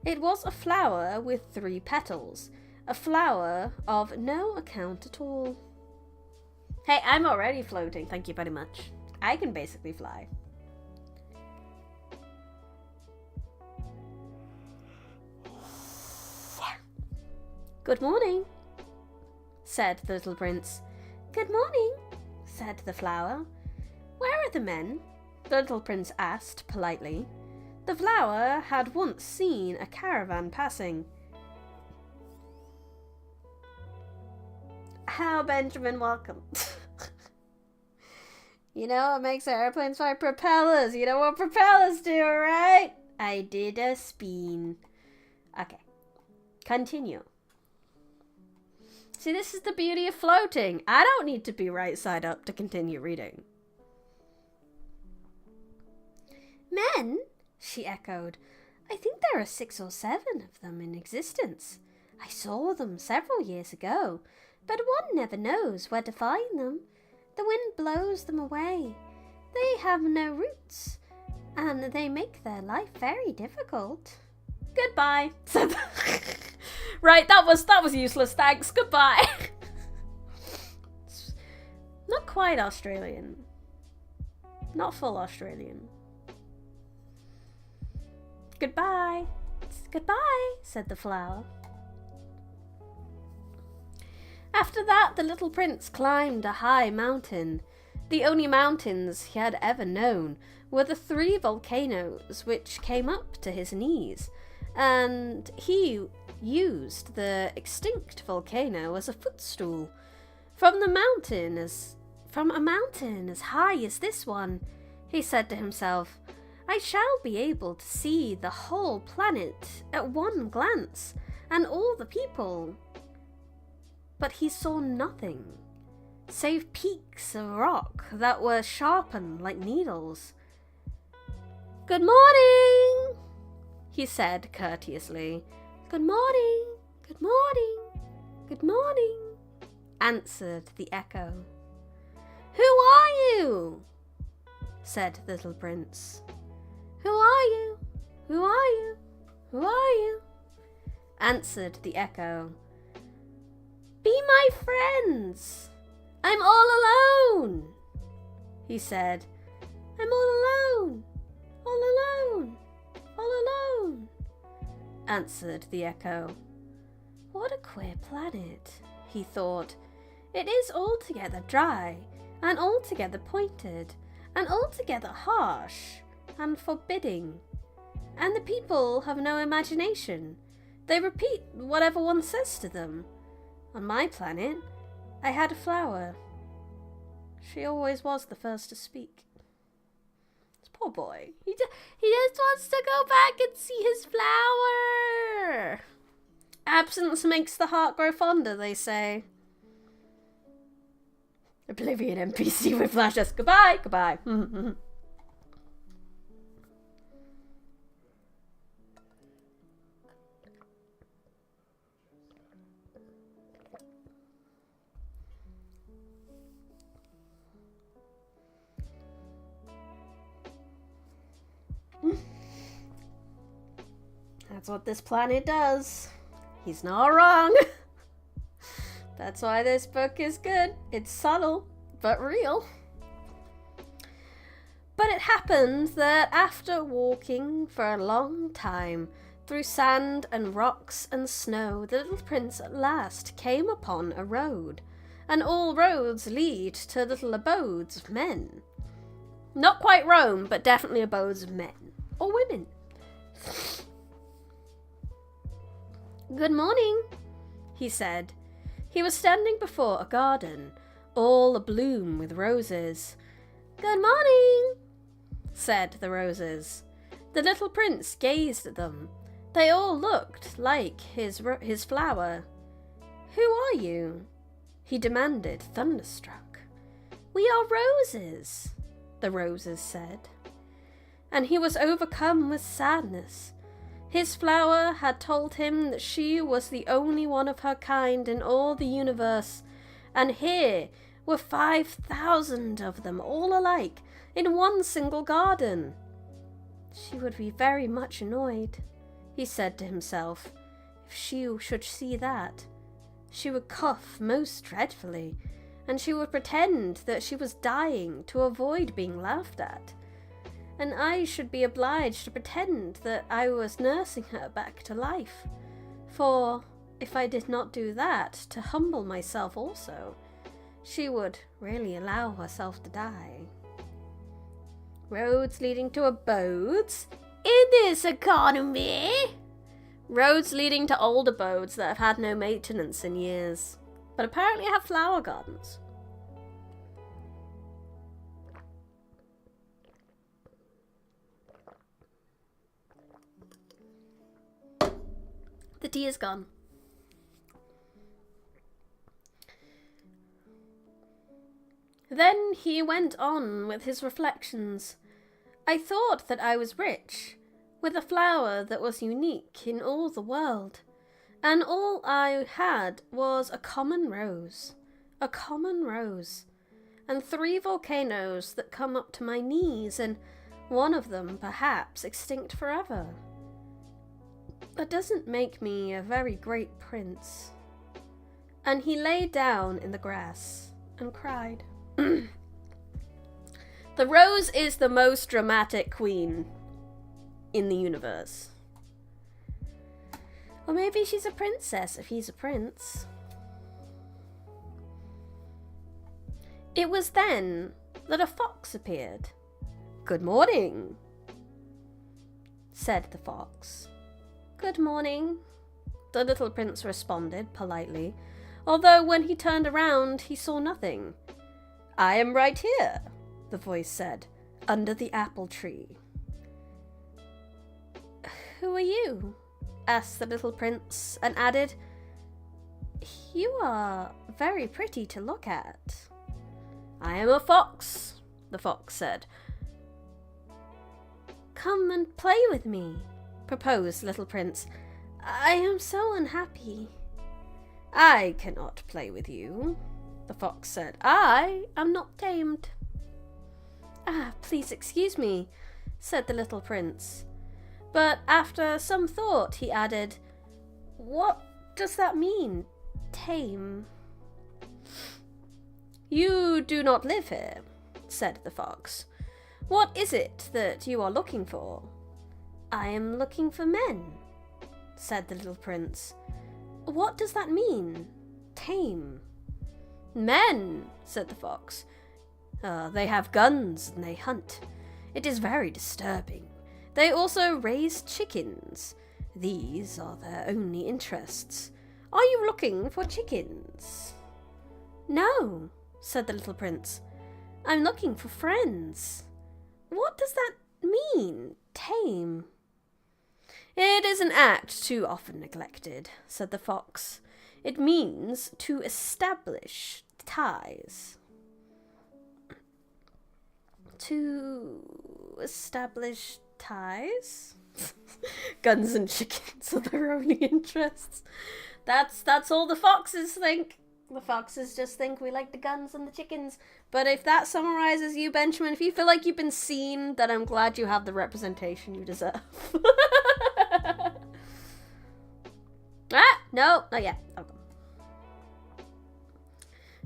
It was a flower with 3 petals, a flower of no account at all. Hey, I'm already floating, thank you very much. I can basically fly. Good morning, said the little prince. Good morning, said the flower. Where are the men? The little prince asked politely. The flower had once seen a caravan passing. How Benjamin welcome. You know what makes airplanes fly? Propellers. You know what propellers do, right? I did a spin. Okay. Continue. See, this is the beauty of floating. I don't need to be right side up to continue reading. Men? She echoed. I think there are 6 or 7 of them in existence. I saw them several years ago, but one never knows where to find them. The wind blows them away. They have no roots, and they make their life very difficult. Goodbye. Right, that was useless. Thanks. Goodbye. Not quite Australian. Not full Australian. Goodbye. Goodbye, said the flower. After that, the little prince climbed a high mountain. The only mountains he had ever known were the 3 volcanoes which came up to his knees, and he used the extinct volcano as a footstool. From a mountain as high as this one, he said to himself, I shall be able to see the whole planet at one glance, and all the people. But he saw nothing, save peaks of rock that were sharpened like needles. Good morning, he said courteously. Good morning, good morning, good morning, answered the echo. Who are you? Said the little prince. Who are you? Who are you? Who are you? Answered the echo. Be my friends. I'm all alone, he said. I'm all alone, all alone, all alone, answered the echo. What a queer planet, he thought. It is altogether dry, and altogether pointed, and altogether harsh, and forbidding. And the people have no imagination. They repeat whatever one says to them. On my planet, I had a flower. She always was the first to speak. This poor boy. He just wants to go back and see his flower. Absence makes the heart grow fonder, they say. Oblivion NPC with flashes. Goodbye, goodbye. That's what this planet does. He's not wrong. That's why this book is good. It's subtle, but real. But it happened that after walking for a long time through sand and rocks and snow, the little prince at last came upon a road. And all roads lead to little abodes of men. Not quite Rome, but definitely abodes of men. Or women. Good morning, he said. He was standing before a garden, all abloom with roses. Good morning, said the roses. The little prince gazed at them. They all looked like his flower. Who are you? He demanded, thunderstruck. We are roses, the roses said. And he was overcome with sadness. His flower had told him that she was the only one of her kind in all the universe, and here were 5,000 of them, all alike, in one single garden. She would be very much annoyed, he said to himself, if she should see that. She would cough most dreadfully, and she would pretend that she was dying to avoid being laughed at. And I should be obliged to pretend that I was nursing her back to life, for if I did not do that to humble myself also, she would really allow herself to die. Roads leading to abodes in this economy. Roads leading to old abodes that have had no maintenance in years, but apparently have flower gardens. The tea is gone. Then he went on with his reflections. I thought that I was rich, with a flower that was unique in all the world, and all I had was a common rose, and 3 volcanoes that come up to my knees, and one of them perhaps extinct forever. That doesn't make me a very great prince. And he lay down in the grass and cried. The rose is the most dramatic queen in the universe. Or maybe she's a princess if he's a prince. It was then that a fox appeared. "Good morning," said the fox. "Good morning," the little prince responded politely, although when he turned around he saw nothing. "I am right here," the voice said, "under the apple tree." "Who are you?" asked the little prince, and added, "You are very pretty to look at." "I am a fox," the fox said. "Come and play with me," proposed the little prince. "I am so unhappy." "I cannot play with you," the fox said. "I am not tamed." "Ah, please excuse me," said the little prince. But after some thought he added, "What does that mean, tame?" "You do not live here," said the fox. "What is it that you are looking for?" "I am looking for men," said the little prince. "What does that mean, tame?" "Men," said the fox. "They have guns and they hunt. It is very disturbing. They also raise chickens. These are their only interests. Are you looking for chickens?" "No," said the little prince. "I'm looking for friends." "What does that mean, tame?" "It is an act too often neglected," said the fox. "It means to establish ties." "To establish ties?" Guns and chickens are their only interests. That's all the foxes think. The foxes just think we like the guns and the chickens. But if that summarizes you, Benjamin, if you feel like you've been seen, then I'm glad you have the representation you deserve. No, not yet. Okay.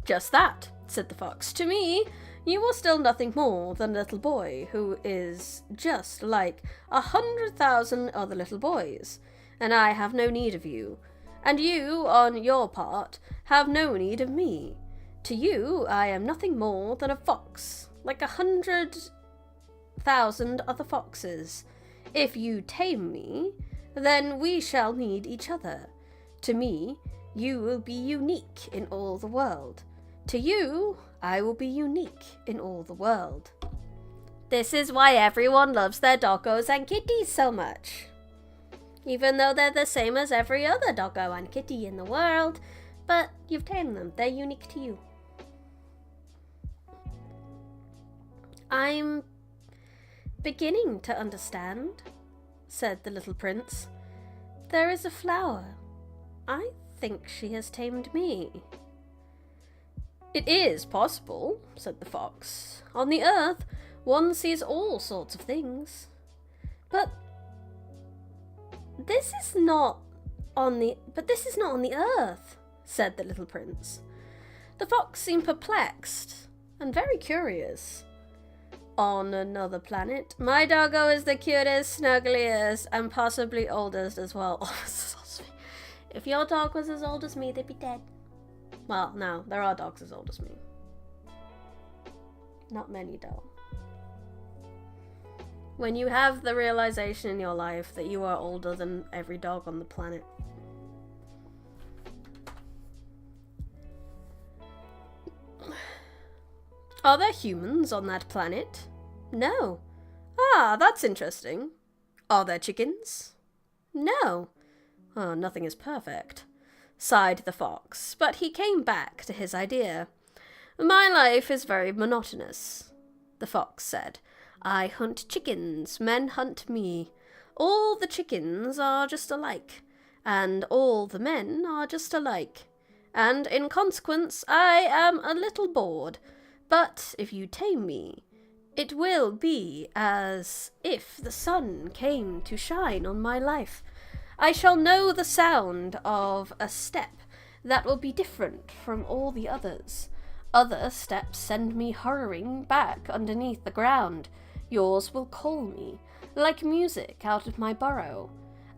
"Just that," said the fox. "To me, you are still nothing more than a little boy who is just like 100,000 other little boys, and I have no need of you, and you, on your part, have no need of me. To you, I am nothing more than a fox, like 100,000 other foxes. If you tame me, then we shall need each other. To me, you will be unique in all the world. To you, I will be unique in all the world. This is why everyone loves their doggos and kitties so much. Even though they're the same as every other doggo and kitty in the world, but you've tamed them. They're unique to you." "I'm beginning to understand," said the little prince. "There is a flower. I think she has tamed me." "It is possible," said the fox. "On the earth, one sees all sorts of things." But this is not on the earth," said the little prince. The fox seemed perplexed and very curious. "On another planet, my doggo is the cutest, snuggliest, and possibly oldest as well." Oh, this is so sweet. If your dog was as old as me, they'd be dead. Well, no, there are dogs as old as me. Not many, though. When you have the realization in your life that you are older than every dog on the planet. Are there humans on that planet? No. Ah, that's interesting. Are there chickens? No. Oh, nothing is perfect, sighed the fox, but he came back to his idea. My life is very monotonous, the fox said. I hunt chickens, men hunt me. All the chickens are just alike, and all the men are just alike. And in consequence, I am a little bored. But if you tame me, it will be as if the sun came to shine on my life. I shall know the sound of a step that will be different from all the others. Other steps send me hurrying back underneath the ground. Yours will call me, like music out of my burrow.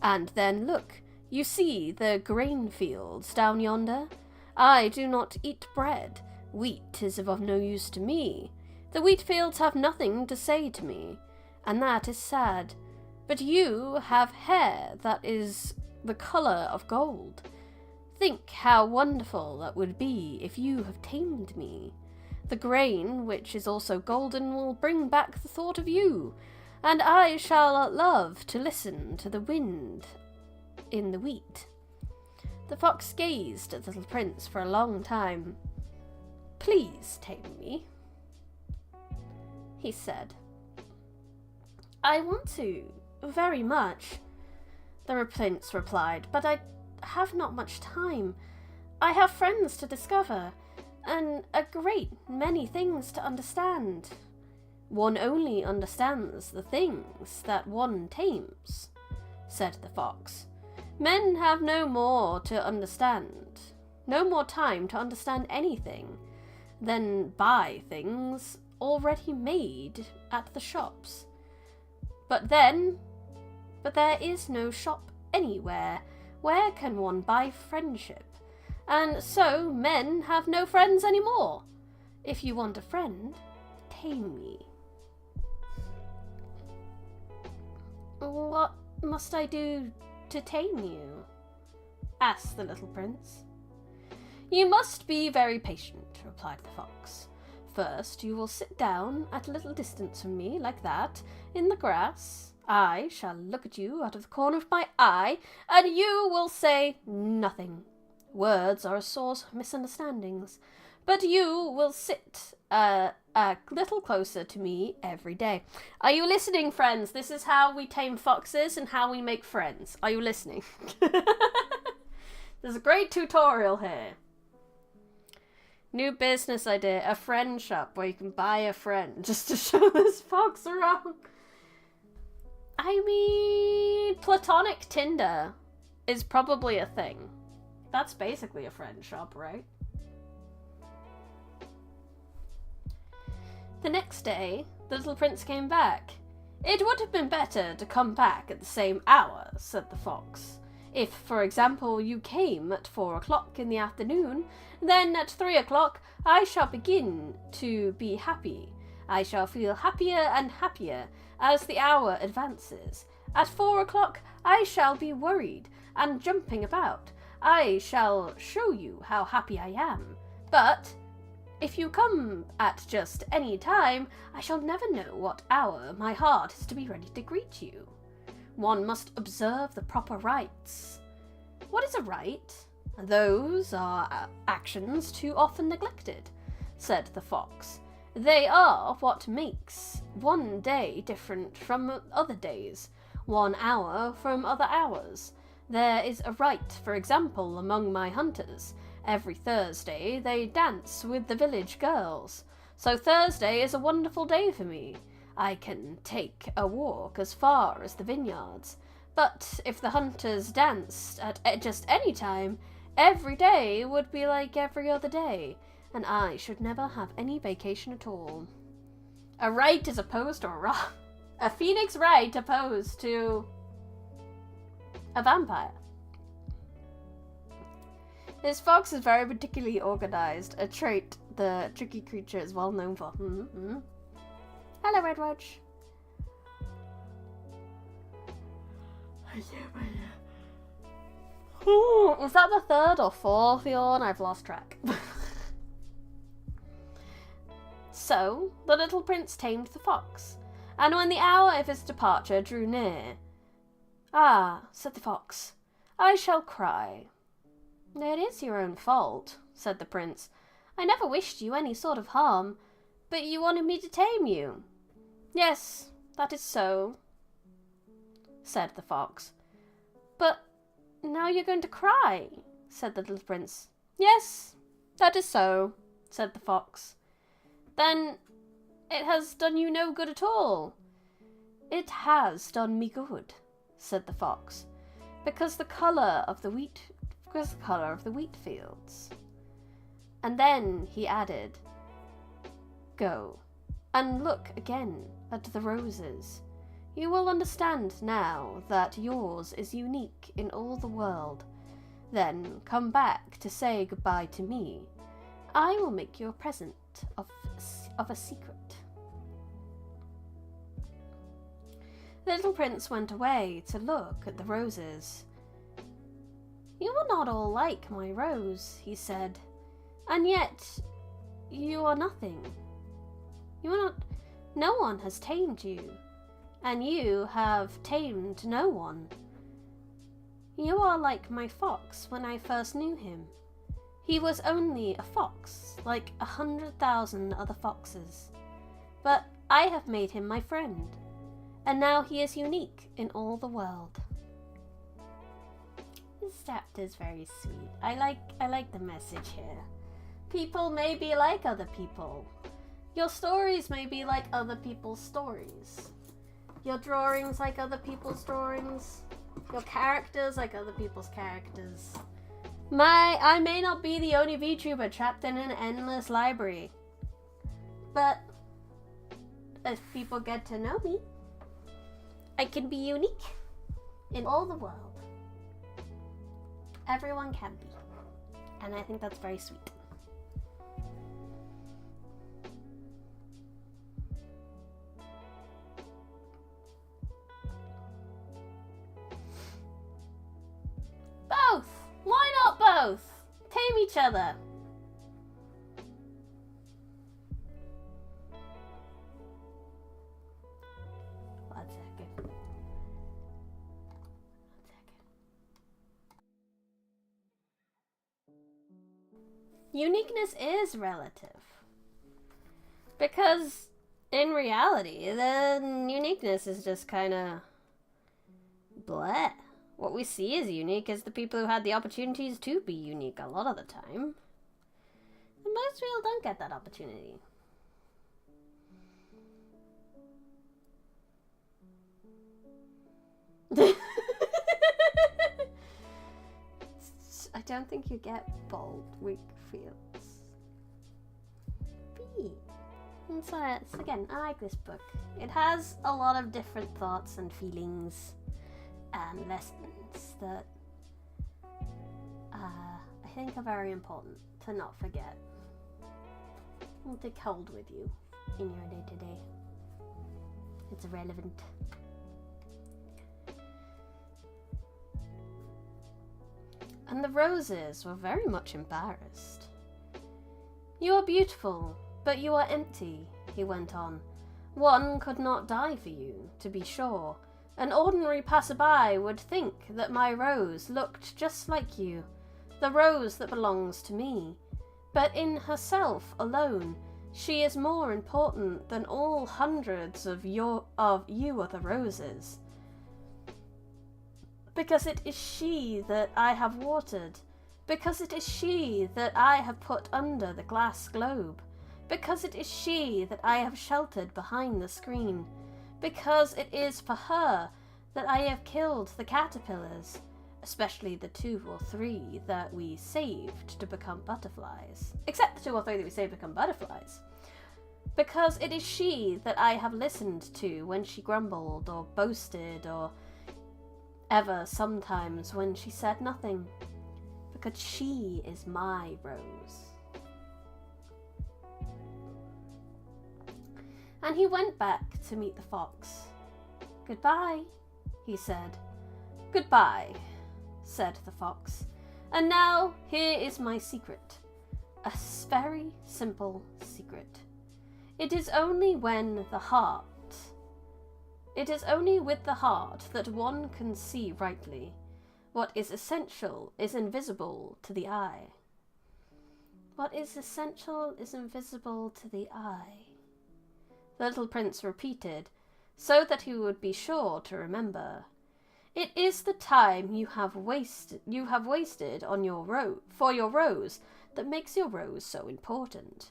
And then look, you see the grain fields down yonder? I do not eat bread. Wheat is of no use to me. The wheat fields have nothing to say to me, and that is sad. But you have hair that is the colour of gold. Think how wonderful that would be if you have tamed me. The grain, which is also golden, will bring back the thought of you, and I shall love to listen to the wind in the wheat. The fox gazed at the little prince for a long time. Please tame me, he said. I want to, very much, the prince replied, but I have not much time. I have friends to discover, and a great many things to understand. One only understands the things that one tames, said the fox. Men have no more time to understand anything than buy things already made at the shops. But there is no shop anywhere. Where can one buy friendship? And so men have no friends anymore. If you want a friend, tame me. What must I do to tame you? Asked the little prince. You must be very patient, replied the fox. First, you will sit down at a little distance from me, like that, in the grass. I shall look at you out of the corner of my eye, and you will say nothing. Words are a source of misunderstandings, but you will sit a little closer to me every day. Are you listening, friends? This is how we tame foxes and how we make friends. Are you listening? There's a great tutorial here. New business idea, a friend shop where you can buy a friend just to show this fox around. I mean, platonic Tinder is probably a thing. That's basically a friend shop, right? The next day, the little prince came back. It would have been better to come back at the same hour, said the fox. If, for example, you came at 4 o'clock in the afternoon, then at 3 o'clock I shall begin to be happy. I shall feel happier and happier as the hour advances. At 4 o'clock I shall be worried and jumping about. I shall show you how happy I am. But if you come at just any time, I shall never know what hour my heart is to be ready to greet you. One must observe the proper rites. What is a rite? Those are actions too often neglected, said the fox. They are what makes one day different from other days, 1 hour from other hours. There is a rite, for example, among my hunters. Every Thursday they dance with the village girls. So Thursday is a wonderful day for me. I can take a walk as far as the vineyards. But if the hunters danced at just any time, every day would be like every other day, and I should never have any vacation at all. A rite is opposed to a phoenix rite opposed to a vampire. His fox is very particularly organised, a trait the tricky creature is well known for. Mm-hmm. Hello, Red Roach. Is that the third or fourth yawn? I've lost track. So, the little prince tamed the fox, and when the hour of his departure drew near, "Ah," said the fox, "I shall cry." "It is your own fault," said the prince. "I never wished you any sort of harm, but you wanted me to tame you." "Yes, that is so," said the fox. "But now you're going to cry," said the little prince. "Yes, that is so," said the fox. "Then it has done you no good at all." "It has done me good," said the fox, because the colour of the wheat fields. And then he added, "Go and look again at the roses. You will understand now that yours is unique in all the world. Then come back to say goodbye to me. I will make you a present of a secret." The little prince went away to look at the roses. "You are not all like my rose," he said, "and yet you are nothing. No one has tamed you, and you have tamed no one. You are like my fox when I first knew him. He was only a fox, like 100,000 other foxes. But I have made him my friend, and now he is unique in all the world." This chapter is very sweet. I like the message here. People may be like other people. Your stories may be like other people's stories. Your drawings like other people's drawings. Your characters like other people's characters. I may not be the only VTuber trapped in an endless library, but as people get to know me, I can be unique in all the world. Everyone can be, and I think that's very sweet. Both! Why not both? Tame each other. One second. Uniqueness is relative. Because in reality, the uniqueness is just kind of bleh. What we see as unique is the people who had the opportunities to be unique a lot of the time. And most people don't get that opportunity. I don't think you get bold, weak feels. B. And so, again, I like this book. It has a lot of different thoughts and feelings and lessons that I think are very important to not forget and to hold with you in your day-to-day. It's relevant. And the roses were very much embarrassed. "You are beautiful, but you are empty," he went on. "One could not die for you, to be sure. An ordinary passerby would think that my rose looked just like you, the rose that belongs to me. But in herself alone, she is more important than all hundreds of you other roses. Because it is she that I have watered, because it is she that I have put under the glass globe, because it is she that I have sheltered behind the screen, because it is for her that I have killed the caterpillars, especially the 2 or 3 that we saved to become butterflies. Except the 2 or 3 that we saved to become butterflies. Because it is she that I have listened to when she grumbled or boasted, or ever sometimes when she said nothing. 'cause she is my rose. And he went back to meet the fox. Goodbye, he said. Goodbye, said the fox. And now here is my secret. A very simple secret. It is only with the heart that one can see rightly. What is essential is invisible to the eye. What is essential is invisible to the eye. The little prince repeated, so that he would be sure to remember. It is the time you have wasted on for your rose that makes your rose so important.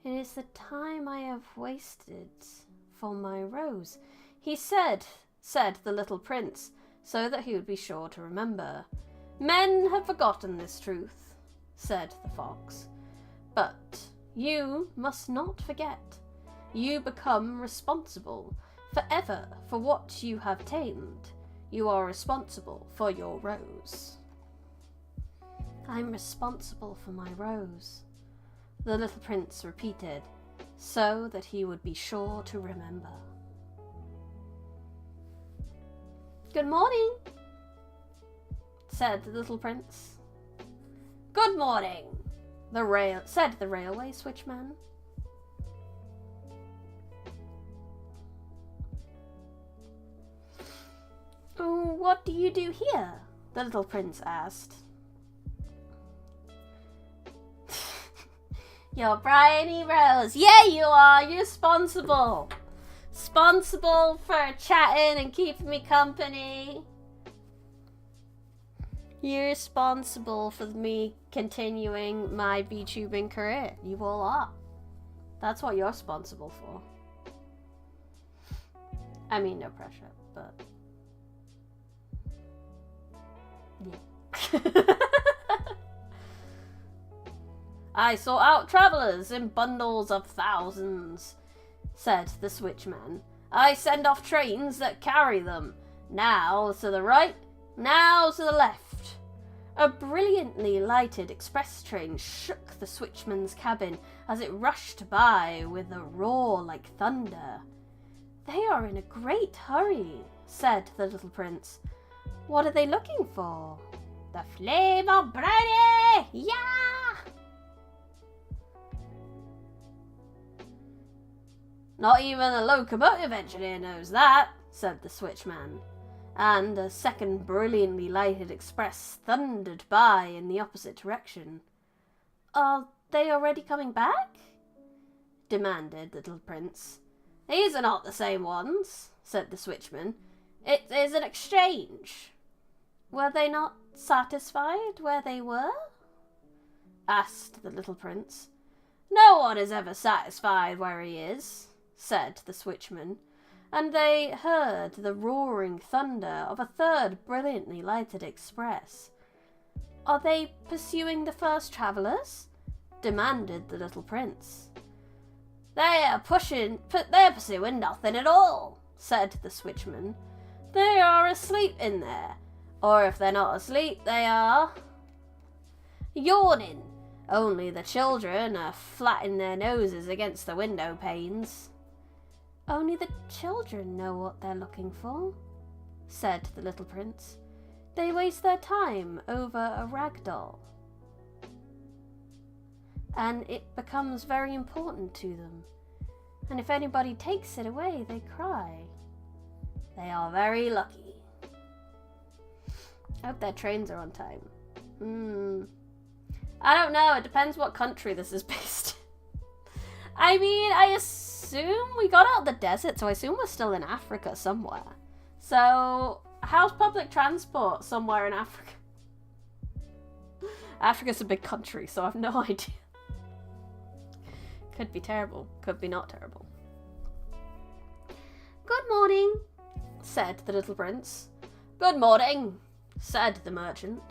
It is the time I have wasted for my rose, he said the little prince, so that he would be sure to remember. Men have forgotten this truth, said the fox. But you must not forget. You become responsible forever for what you have tamed. You are responsible for your rose. I'm responsible for my rose, the little prince repeated, so that he would be sure to remember. Good morning, said the little prince. Good morning, said the railway switchman. Oh, what do you do here? The little prince asked. You're Bryony Rose. Yeah, you are. You're responsible. Responsible for chatting and keeping me company. You're responsible for me continuing my VTubing career. You all are. That's what you're responsible for. I mean, no pressure, but... yeah. I sort out travellers in bundles of thousands, said the switchman. I send off trains that carry them, now to the right, now to the left. A brilliantly lighted express train shook the switchman's cabin as it rushed by with a roar like thunder. They are in a great hurry, said the little prince. What are they looking for? The flame of Brady! Yeah! Not even a locomotive engineer knows that, said the switchman, and a second brilliantly lighted express thundered by in the opposite direction. Are they already coming back? Demanded the little prince. These are not the same ones, said the switchman. It is an exchange. Were they not satisfied where they were? Asked the little prince. No one is ever satisfied where he is, said the switchman, and they heard the roaring thunder of a third brilliantly lighted express. Are they pursuing the first travellers? Demanded the little prince. They're pursuing nothing at all, said the switchman. They are asleep in there, or if they're not asleep, they are yawning. Only the children are flattening their noses against the window panes. Only the children know what they're looking for, said the little prince. They waste their time over a rag doll. And it becomes very important to them. And if anybody takes it away, they cry. They are very lucky. I hope their trains are on time. I don't know. It depends what country this is based in. I mean, I assume we got out of the desert, so I assume we're still in Africa somewhere. So, how's public transport somewhere in Africa? Africa's a big country, so I have no idea. Could be terrible. Could be not terrible. Good morning, said the little prince. Good morning, said the merchant.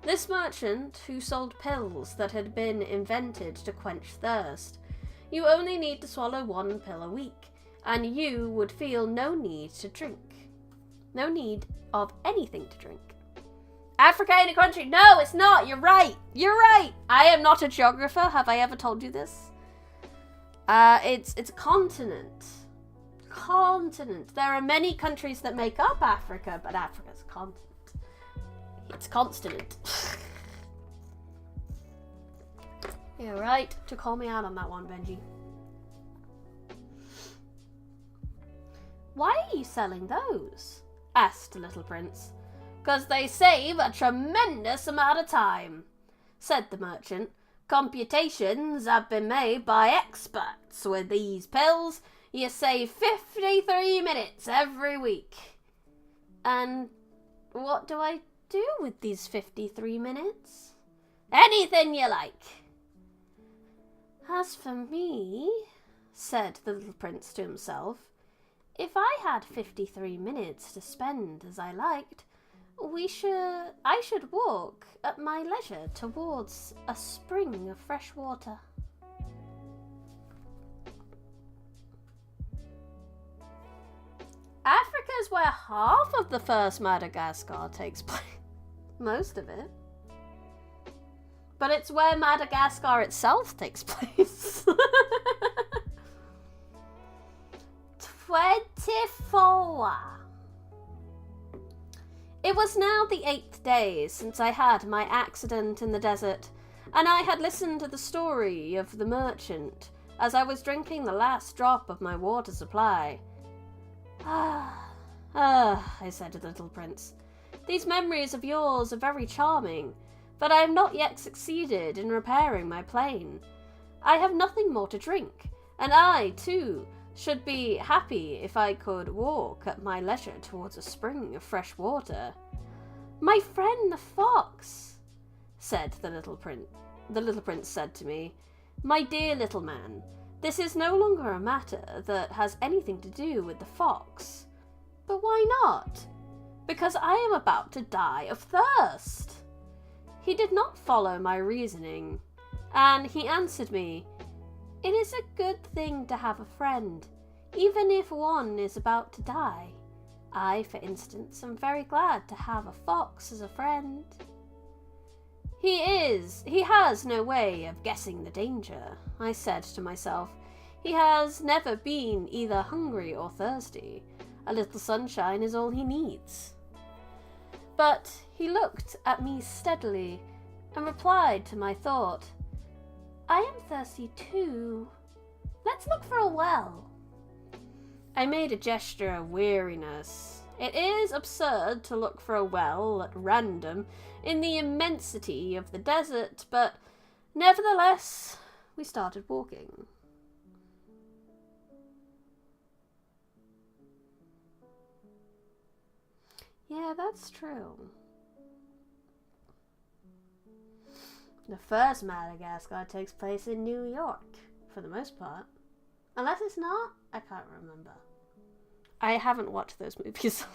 This merchant who sold pills that had been invented to quench thirst. You only need to swallow 1 pill a week, and you would feel no need to drink. No need of anything to drink. Africa ain't a country. No, it's not. You're right. You're right. I am not a geographer. Have I ever told you this? It's a continent. Continent. There are many countries that make up Africa, but Africa's a continent. It's consonant. You're right to call me out on that one, Benji. Why are you selling those? Asked the little prince. 'Cause they save a tremendous amount of time, said the merchant. Computations have been made by experts. With these pills, you save 53 minutes every week. And what do I do with these 53 minutes? Anything you like. As for me, said the little prince to himself, if I had 53 minutes to spend as I liked, I should walk at my leisure towards a spring of fresh water. Africa is where half of the first Madagascar takes place. Most of it. But it's where Madagascar itself takes place. 24. It was now the 8th day since I had my accident in the desert, and I had listened to the story of the merchant as I was drinking the last drop of my water supply. I said to the little prince, these memories of yours are very charming, but I have not yet succeeded in repairing my plane. I have nothing more to drink, and I, too, should be happy if I could walk at my leisure towards a spring of fresh water. My friend the fox, said the little prince. The little prince said to me, my dear little man, this is no longer a matter that has anything to do with the fox. But why not? Because I am about to die of thirst. He did not follow my reasoning, and he answered me, it is a good thing to have a friend, even if one is about to die. I, for instance, am very glad to have a fox as a friend. He has no way of guessing the danger, I said to myself. He has never been either hungry or thirsty. A little sunshine is all he needs. But he looked at me steadily and replied to my thought, I am thirsty too. Let's look for a well. I made a gesture of weariness. It is absurd to look for a well at random in the immensity of the desert, but nevertheless, we started walking. Yeah, that's true. The first Madagascar takes place in New York, for the most part. Unless it's not, I can't remember. I haven't watched those movies.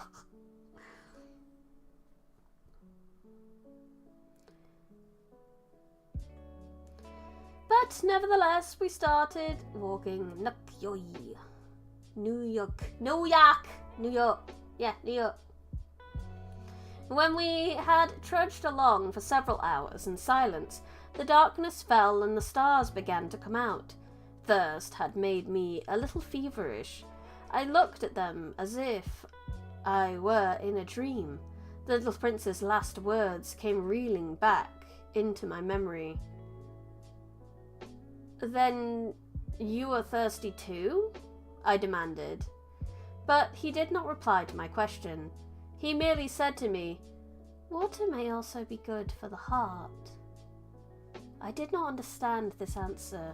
But nevertheless, we started walking. New York. Yeah, New York. When we had trudged along for several hours in silence, the darkness fell and the stars began to come out. Thirst had made me a little feverish. I looked at them as if I were in a dream. The little prince's last words came reeling back into my memory. Then you are thirsty too? I demanded. But he did not reply to my question. He merely said to me, water may also be good for the heart. I did not understand this answer,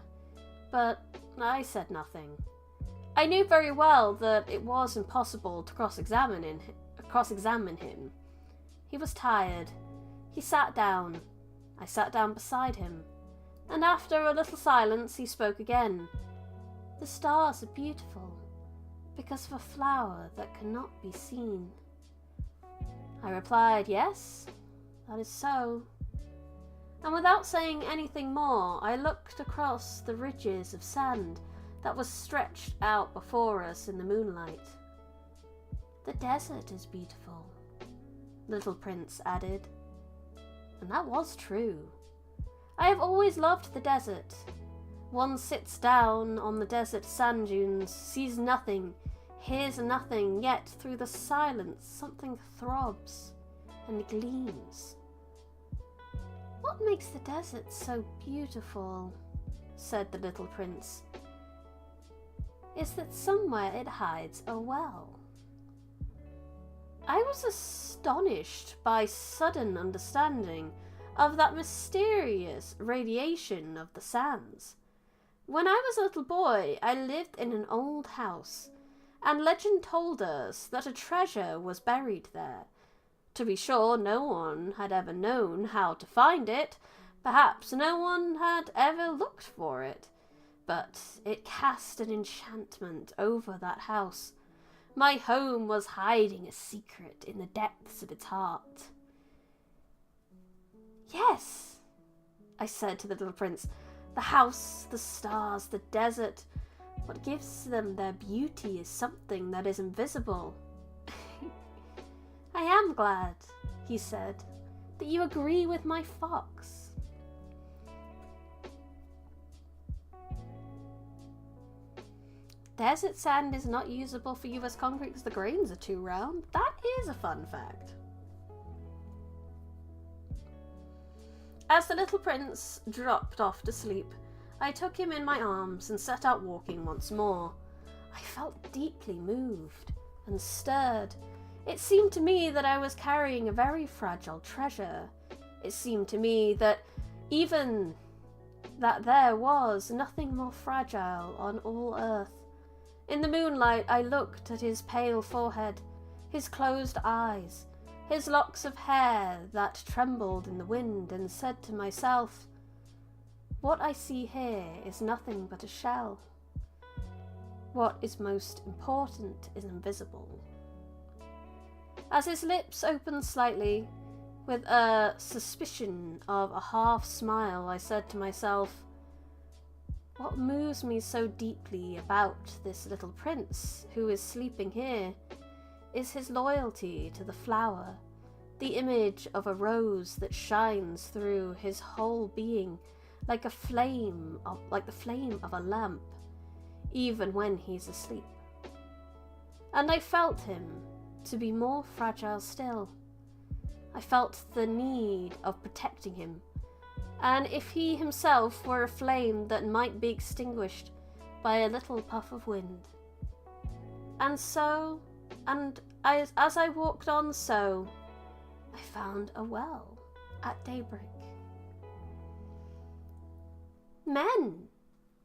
but I said nothing. I knew very well that it was impossible to cross-examine him. He was tired. He sat down. I sat down beside him, and after a little silence he spoke again. The stars are beautiful, because of a flower that cannot be seen. I replied, yes, that is so. And without saying anything more, I looked across the ridges of sand that was stretched out before us in the moonlight. The desert is beautiful, little prince added. And that was true. I have always loved the desert. One sits down on the desert sand dunes, sees nothing, hears nothing, yet through the silence something throbs and gleams. What makes the desert so beautiful, said the little prince, is that somewhere it hides a well. I was astonished by sudden understanding of that mysterious radiation of the sands. When I was a little boy, I lived in an old house, and legend told us that a treasure was buried there. To be sure, no one had ever known how to find it. Perhaps no one had ever looked for it. But it cast an enchantment over that house. My home was hiding a secret in the depths of its heart. Yes, I said to the little prince, the house, the stars, the desert, what gives them their beauty is something that is invisible. I am glad, he said, that you agree with my fox. Desert sand is not usable for you as concrete because the grains are too round. That is a fun fact. As the little prince dropped off to sleep, I took him in my arms and set out walking once more. I felt deeply moved and stirred. It seemed to me that I was carrying a very fragile treasure. It seemed to me that even that there was nothing more fragile on all earth. In the moonlight, I looked at his pale forehead, his closed eyes, his locks of hair that trembled in the wind, and said to myself, what I see here is nothing but a shell. What is most important is invisible. As his lips opened slightly, with a suspicion of a half smile, I said to myself, what moves me so deeply about this little prince who is sleeping here is his loyalty to the flower, the image of a rose that shines through his whole being like the flame of a lamp, even when he's asleep. And I felt him to be more fragile still. I felt the need of protecting him, and if he himself were a flame that might be extinguished by a little puff of wind. And so, as I walked on so, I found a well at daybreak. Men,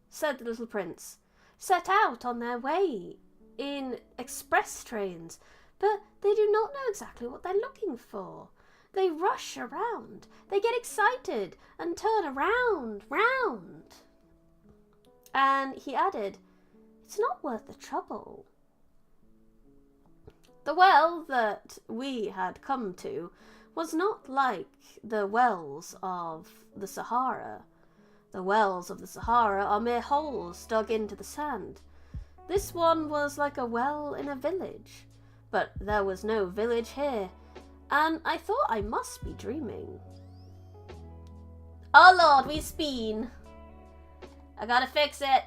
said the little prince, set out on their way in express trains, but they do not know exactly what they're looking for. They rush around, they get excited and turn round. And he added, it's not worth the trouble. The well that we had come to was not like the wells of the Sahara. The wells of the Sahara are mere holes dug into the sand. This one was like a well in a village, but there was no village here, and I thought I must be dreaming. Oh Lord, we speen. I gotta fix it.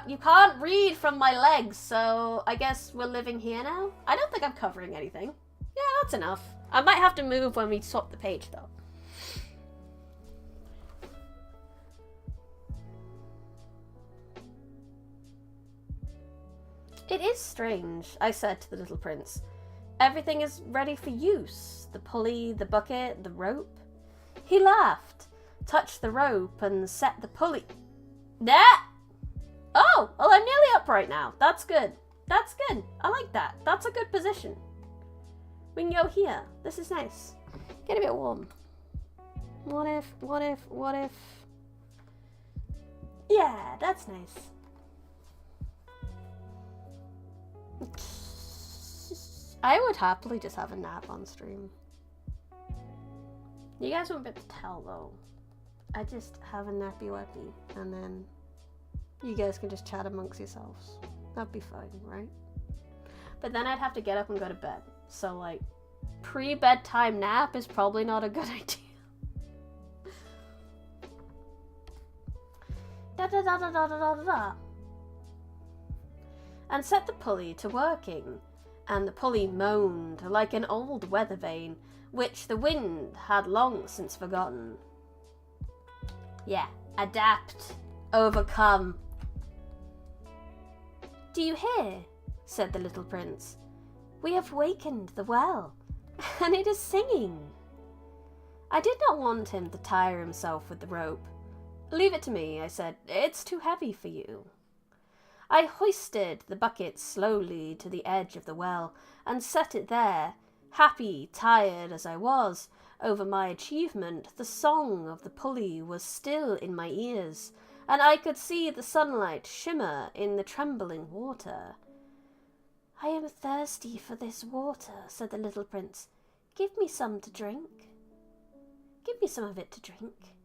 You can't read from my legs, so I guess we're living here now? I don't think I'm covering anything. Yeah, that's enough. I might have to move when we swap the page, though. It is strange, I said to the little prince. Everything is ready for use. The pulley, the bucket, the rope. He laughed, touched the rope, and set the pulley. That! Oh, well, I'm nearly upright now. That's good. That's good. I like that. That's a good position. We can go here. This is nice. Get a bit warm. What if? Yeah, that's nice. I would happily just have a nap on stream. You guys won't be able to tell though. I just have a nappy-wappy and then you guys can just chat amongst yourselves. That'd be fine, right? But then I'd have to get up and go to bed. So like, pre-bedtime nap is probably not a good idea. da-da-da-da-da-da-da-da, and set the pulley to working, and the pulley moaned like an old weather vane, which the wind had long since forgotten. Yeah, adapt, overcome. "Do you hear?" said the little prince. "We have wakened the well, and it is singing." I did not want him to tire himself with the rope. "Leave it to me," I said. "It's too heavy for you." I hoisted the bucket slowly to the edge of the well and set it there. Happy, tired as I was over my achievement, the song of the pulley was still in my ears, and I could see the sunlight shimmer in the trembling water. "I am thirsty for this water," said the little prince. "Give me some to drink. Give me some of it to drink."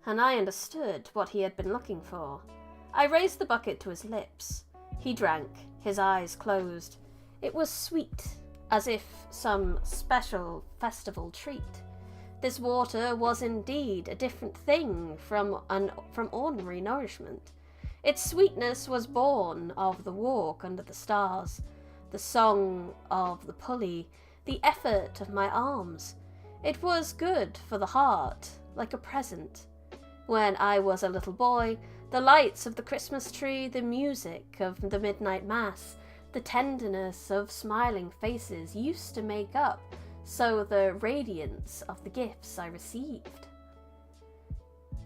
And I understood what he had been looking for. I raised the bucket to his lips. He drank, his eyes closed. It was sweet, as if some special festival treat. This water was indeed a different thing from ordinary nourishment. Its sweetness was born of the walk under the stars, the song of the pulley, the effort of my arms. It was good for the heart, like a present. When I was a little boy, the lights of the Christmas tree, the music of the midnight mass, the tenderness of smiling faces used to make up so the radiance of the gifts I received.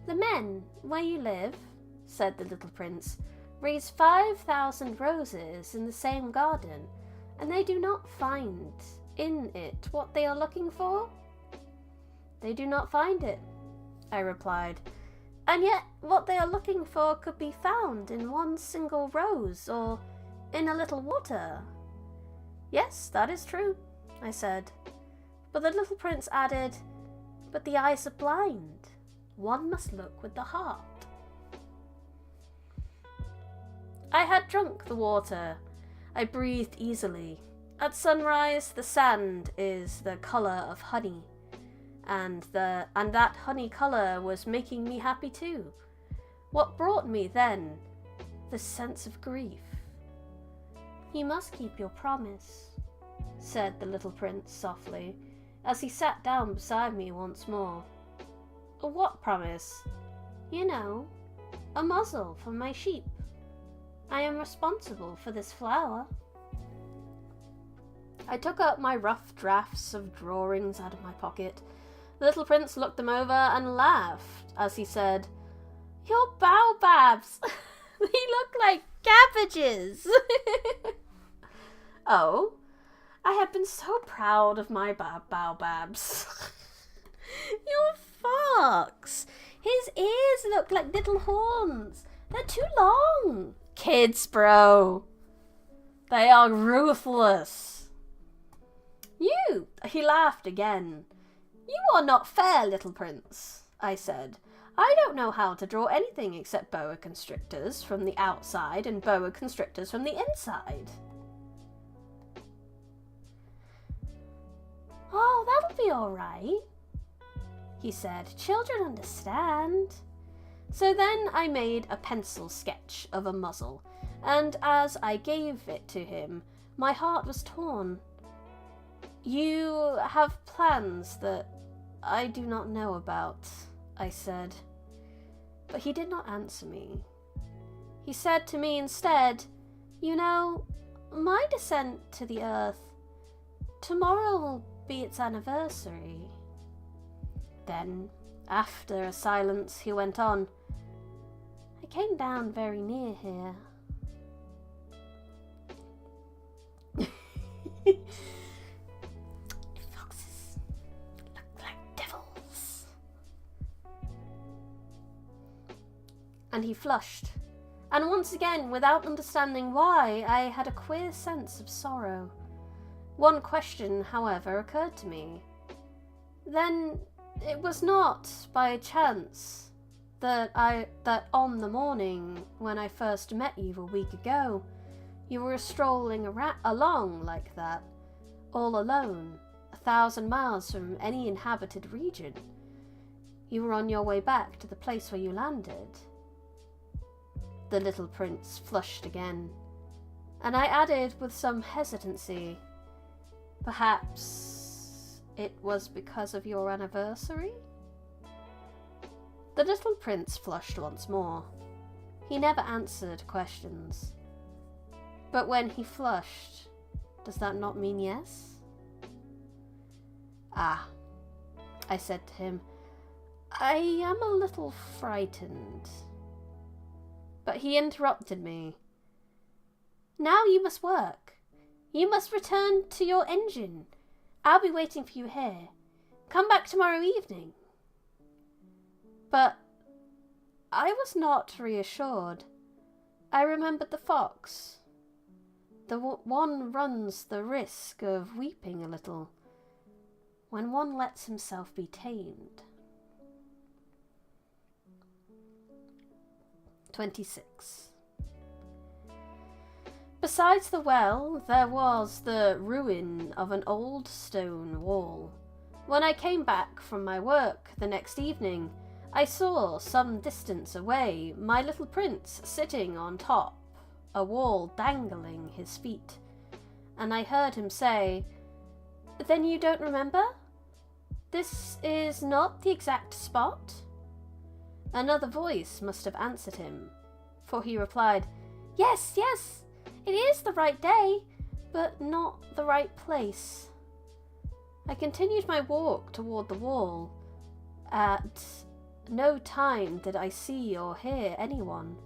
"The men where you live," said the little prince, "raise 5,000 roses in the same garden, and they do not find in it what they are looking for?" "They do not find it," I replied. "And yet what they are looking for could be found in one single rose or in a little water." "Yes, that is true," I said. But the little prince added, "But the eyes are blind. One must look with the heart." I had drunk the water. I breathed easily. At sunrise, the sand is the colour of honey, and that honey colour was making me happy too. What brought me then? The sense of grief. "You must keep your promise," said the little prince softly, as he sat down beside me once more. "What promise?" "You know, a muzzle for my sheep. I am responsible for this flower." I took up my rough drafts of drawings out of my pocket. The little prince looked them over and laughed as he said, "Your baobabs! They look like cabbages!" Oh, I had been so proud of my baobabs. "Your fox! His ears look like little horns. They're too long." "Kids, bro. They are ruthless." He laughed again. "You are not fair, little prince," I said. "I don't know how to draw anything except boa constrictors from the outside and boa constrictors from the inside." "Oh, that'll be all right," he said. "Children understand." So then I made a pencil sketch of a muzzle, and as I gave it to him, my heart was torn. "You have plans that I do not know about," I said. But he did not answer me. He said to me instead, "You know, my descent to the earth, tomorrow will be its anniversary." Then, after a silence, he went on, "I came down very near here." Foxes look like devils. And he flushed. And once again, without understanding why, I had a queer sense of sorrow. One question, however, occurred to me. Then it was not by chance that on the morning when I first met you a week ago, you were strolling along like that, all alone, 1,000 miles from any inhabited region. You were on your way back to the place where you landed. The little prince flushed again, and I added with some hesitancy, "Perhaps it was because of your anniversary?" The little prince flushed once more. He never answered questions. But when he flushed, does that not mean yes? "Ah," I said to him, "I am a little frightened." But he interrupted me. "Now you must work. You must return to your engine. I'll be waiting for you here. Come back tomorrow evening." But I was not reassured. I remembered the fox. The one runs the risk of weeping a little when one lets himself be tamed. 26. Besides the well, there was the ruin of an old stone wall. When I came back from my work the next evening, I saw some distance away my little prince sitting on top a wall, dangling his feet, and I heard him say, "Then you don't remember? This is not the exact spot?" Another voice must have answered him, for he replied, "Yes, yes, it is the right day, but not the right place." I continued my walk toward the wall. At no time did I see or hear anyone.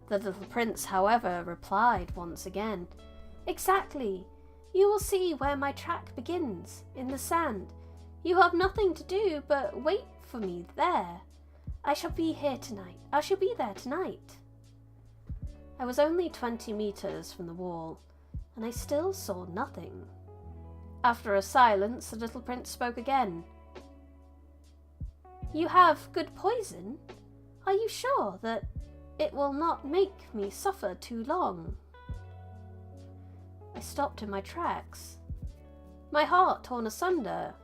The little prince, however, replied once again, "Exactly. You will see where my track begins, in the sand. You have nothing to do but wait for me there. I shall be there tonight." I was only 20 meters from the wall, and I still saw nothing. After a silence, the little prince spoke again. "You have good poison? Are you sure that it will not make me suffer too long?" I stopped in my tracks, my heart torn asunder,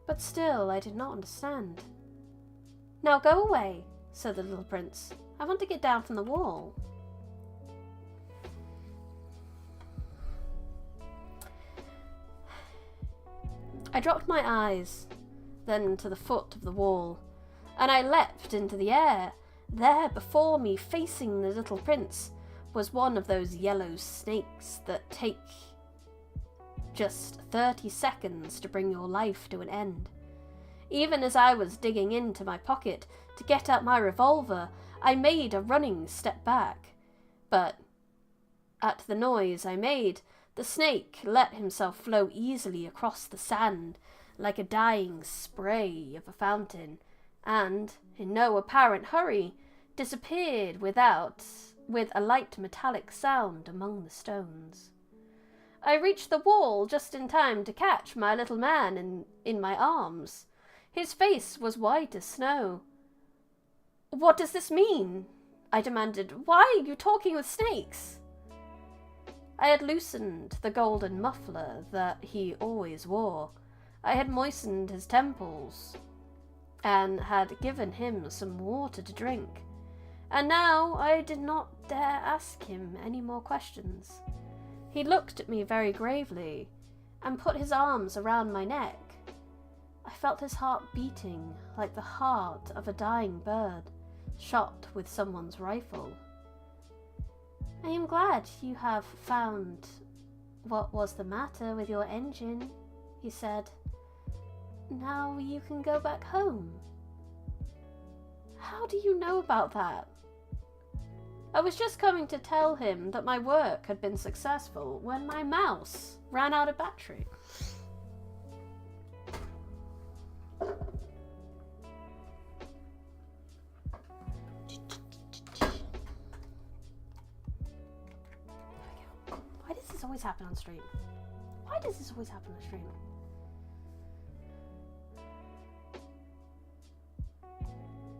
but still I did not understand. "Now go away," said the little prince. "I want to get down from the wall." I dropped my eyes, then to the foot of the wall, and I leapt into the air. There before me, facing the little prince, was one of those yellow snakes that take just 30 seconds to bring your life to an end. Even as I was digging into my pocket to get out my revolver, I made a running step back. But at the noise I made, the snake let himself flow easily across the sand like a dying spray of a fountain, and, in no apparent hurry, disappeared with a light metallic sound among the stones. I reached the wall just in time to catch my little man in my arms. His face was white as snow. "What does this mean?" I demanded. "Why are you talking with snakes?" I had loosened the golden muffler that he always wore. I had moistened his temples and had given him some water to drink. And now I did not dare ask him any more questions. He looked at me very gravely and put his arms around my neck. I felt his heart beating like the heart of a dying bird shot with someone's rifle. "I am glad you have found what was the matter with your engine," he said. "Now you can go back home." "How do you know about that?" I was just coming to tell him that my work had been successful when my mouse ran out of battery. Why does this always happen on stream? Why does this always happen on stream?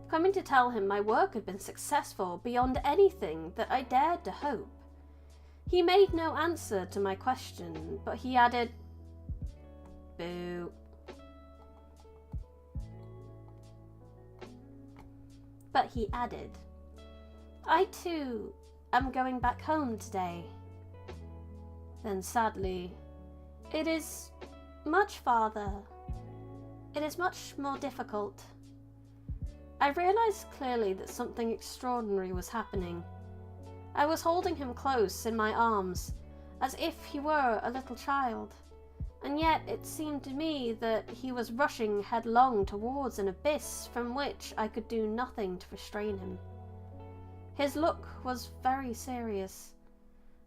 Coming to tell him my work had been successful beyond anything that I dared to hope. He made no answer to my question, but he added, "Boo." I too am going back home today. Then sadly, it is much farther. It is much more difficult. I realized clearly that something extraordinary was happening. I was holding him close in my arms, as if he were a little child, and yet it seemed to me that he was rushing headlong towards an abyss from which I could do nothing to restrain him. His look was very serious,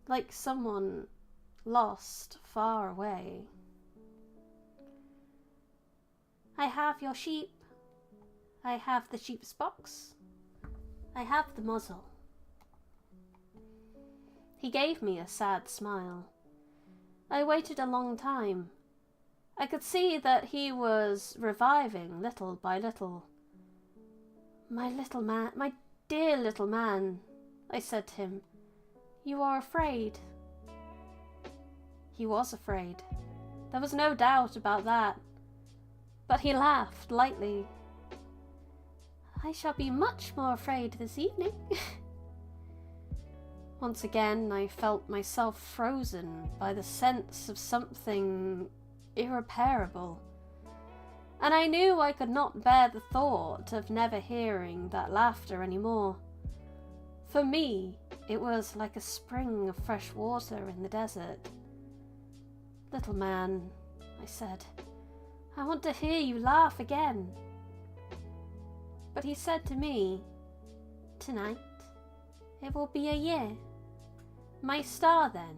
like someone lost far away. I have your sheep. I have the sheep's box. I have the muzzle. He gave me a sad smile. I waited a long time. I could see that he was reviving little by little. My little man, my dear little man, I said to him, you are afraid. He was afraid. There was no doubt about that. But he laughed lightly. I shall be much more afraid this evening. Once again, I felt myself frozen by the sense of something irreparable, and I knew I could not bear the thought of never hearing that laughter any more. For me, it was like a spring of fresh water in the desert. Little man, I said, I want to hear you laugh again. But he said to me, tonight it will be a year. My star, then,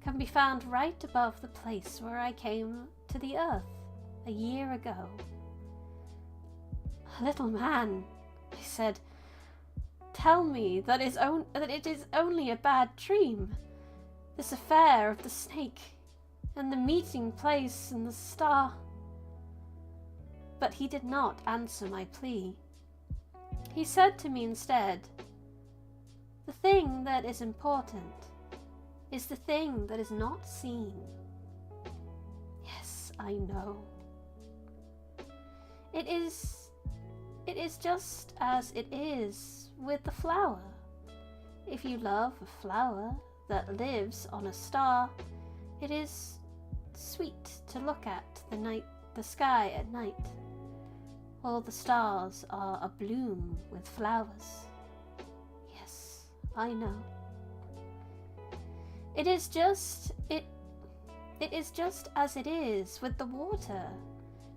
can be found right above the place where I came to the earth a year ago. Little man, I said, tell me that it is only a bad dream, this affair of the snake, and the meeting place and the star. But he did not answer my plea. He said to me instead, the thing that is important is the thing that is not seen. Yes, I know. It is just as it is with the flower. If you love a flower that lives on a star, it is sweet to look at the sky at night. All the stars are abloom with flowers. Yes, I know. It is just as it is with the water,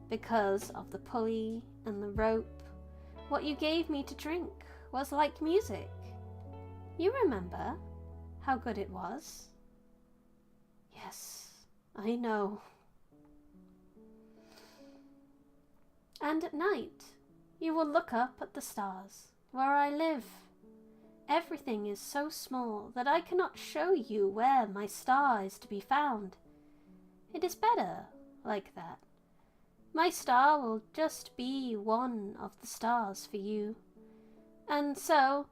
because of the pulley and the rope. What you gave me to drink was like music. You remember how good it was? Yes, I know. And at night, you will look up at the stars where I live. Everything is so small that I cannot show you where my star is to be found. It is better like that. My star will just be one of the stars for you. And so,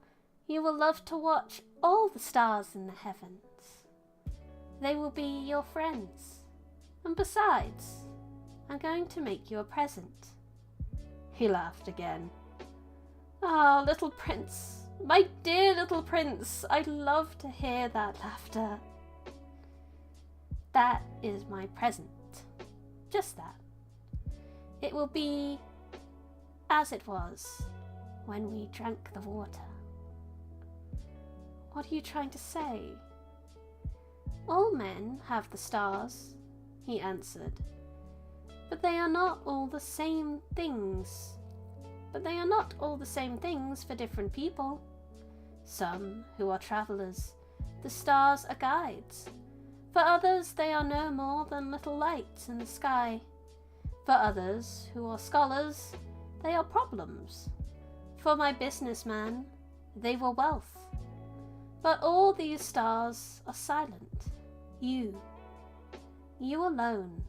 you will love to watch all the stars in the heavens. They will be your friends. And besides, I'm going to make you a present. He laughed again. Ah, little prince, my dear little prince, I love to hear that laughter. That is my present. Just that. It will be as it was when we drank the water. What are you trying to say? All men have the stars, he answered. But they are not all the same things. For different people. Some who are travellers, the stars are guides. For others, they are no more than little lights in the sky. For others who are scholars, they are problems. For my businessman, they were wealth. But all these stars are silent. You alone,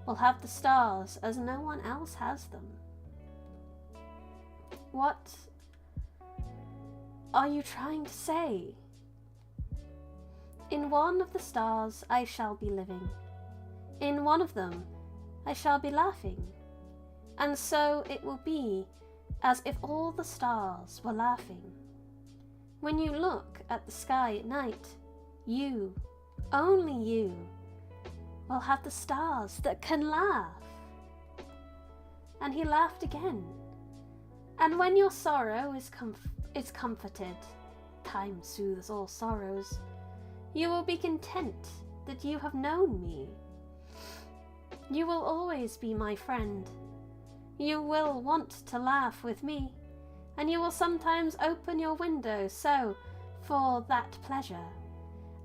will have the stars as no one else has them. What are you trying to say? In one of the stars I shall be living. In one of them I shall be laughing. And so it will be as if all the stars were laughing. When you look at the sky at night, you, only you, will have the stars that can laugh. And he laughed again. And when your sorrow is comforted, time soothes all sorrows, you will be content that you have known me. You will always be my friend. You will want to laugh with me, and you will sometimes open your window so for that pleasure,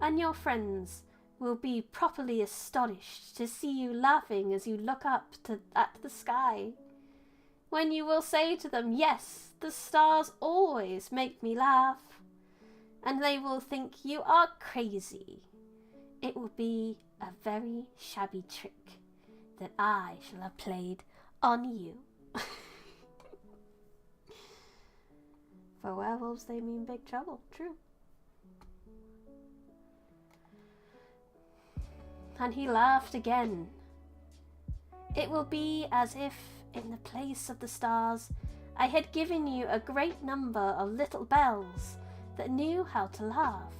and your friends will be properly astonished to see you laughing as you look up at the sky, when you will say to them, yes, the stars always make me laugh, and they will think you are crazy. It will be a very shabby trick that I shall have played on you. For werewolves, they mean big trouble. True. And he laughed again. It will be as if, in the place of the stars, I had given you a great number of little bells that knew how to laugh.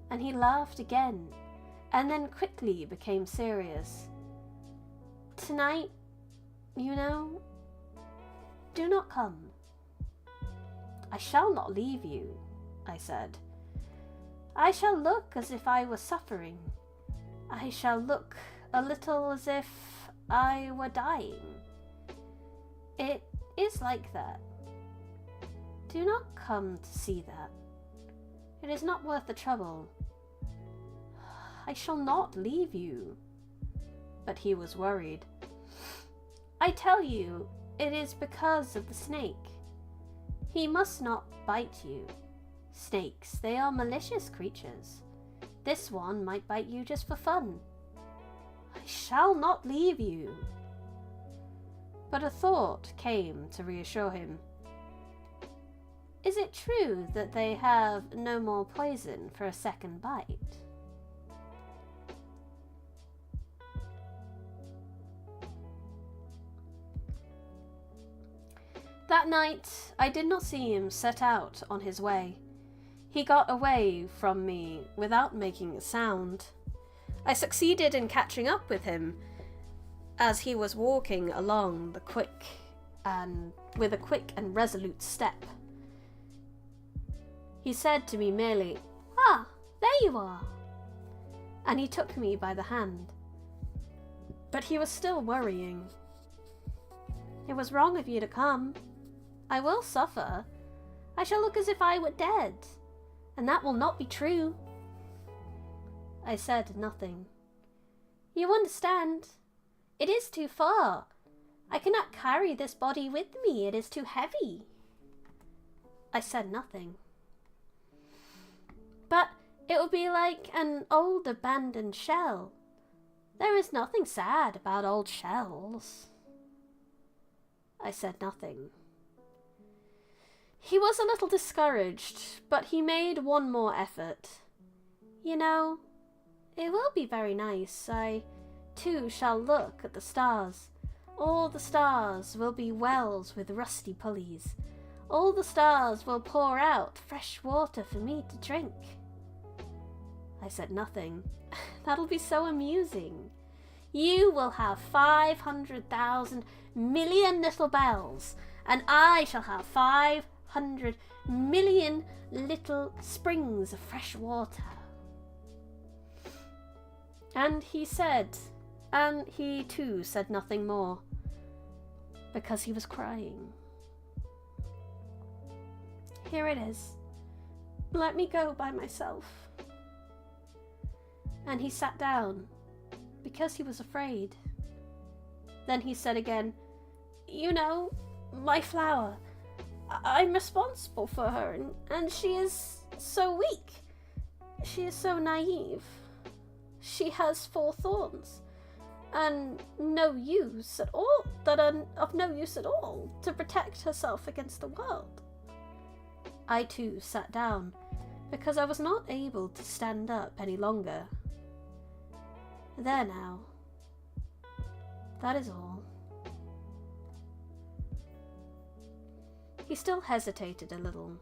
And he laughed again, and then quickly became serious. Tonight, you know, do not come. I shall not leave you, I said. I shall look as if I were suffering. I shall look a little as if I were dying. It is like that. Do not come to see that. It is not worth the trouble. I shall not leave you. But he was worried. I tell you, it is because of the snake. He must not bite you. Snakes, they are malicious creatures. This one might bite you just for fun. I shall not leave you. But a thought came to reassure him. Is it true that they have no more poison for a second bite? That night, I did not see him set out on his way. He got away from me without making a sound. I succeeded in catching up with him as he was walking along with a quick and resolute step. He said to me merely, "Ah, there you are," and he took me by the hand. But he was still worrying. "It was wrong of you to come. I will suffer. I shall look as if I were dead, and that will not be true." I said nothing. "You understand? It is too far. I cannot carry this body with me. It is too heavy." I said nothing. "But it will be like an old abandoned shell. There is nothing sad about old shells." I said nothing. He was a little discouraged, but he made one more effort. "You know, it will be very nice. I, too, shall look at the stars. All the stars will be wells with rusty pulleys. All the stars will pour out fresh water for me to drink." I said nothing. "That'll be so amusing. You will have 500,000 million little bells, and I shall have 500 million little springs of fresh water." And he too said nothing more, because he was crying. "Here it is. Let me go by myself." And he sat down, because he was afraid. Then he said again, "You know, my flower, I'm responsible for her, and she is so weak. She is so naive. She has 4 thorns, and no use at all, that are of no use at all, to protect herself against the world." I too sat down, because I was not able to stand up any longer. "There now. That is all." He still hesitated a little.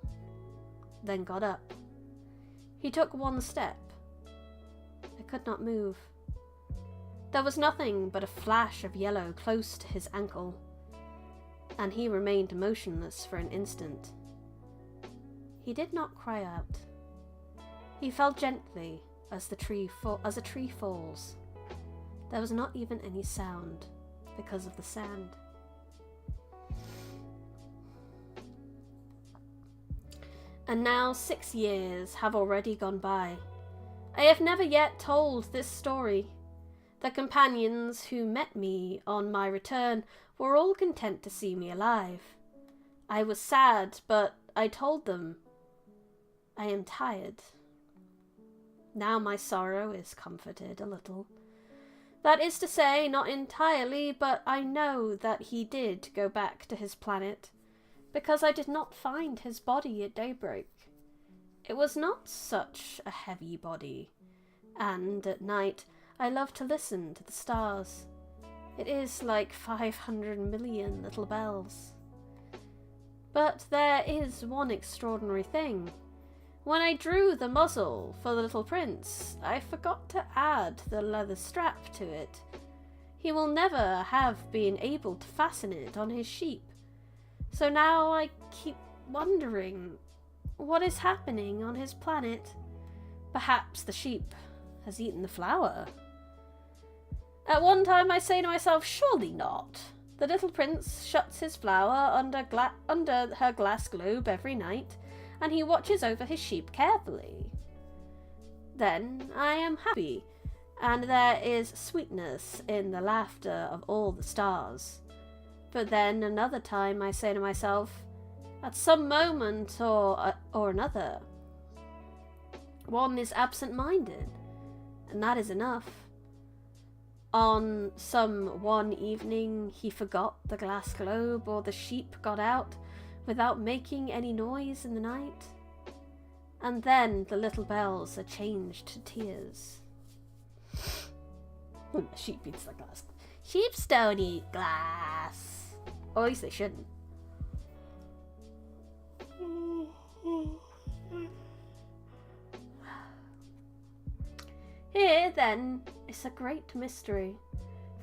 then got up. He took one step. I could not move. There was nothing but a flash of yellow close to his ankle, and he remained motionless for an instant. He did not cry out. He fell gently as a tree falls. There was not even any sound because of the sand. And now 6 years have already gone by. I have never yet told this story. The companions who met me on my return were all content to see me alive. I was sad, but I told them, I am tired. Now my sorrow is comforted a little. That is to say, not entirely, but I know that he did go back to his planet, because I did not find his body at daybreak. It was not such a heavy body, and at night I love to listen to the stars. It is like 500 million little bells. But there is one extraordinary thing. When I drew the muzzle for the little prince, I forgot to add the leather strap to it. He will never have been able to fasten it on his sheep. So now I keep wondering, what is happening on his planet? Perhaps the sheep has eaten the flower. At one time I say to myself, surely not. The little prince shuts his flower under her glass globe every night, and he watches over his sheep carefully. Then I am happy, and there is sweetness in the laughter of all the stars. But then another time I say to myself, at some moment or another, one is absent-minded, and that is enough. On some one evening he forgot the glass globe, or the sheep got out without making any noise in the night, and then the little bells are changed to tears. The sheep eats the glass. Sheeps don't eat glass. Or at least they shouldn't. Here, then, is a great mystery.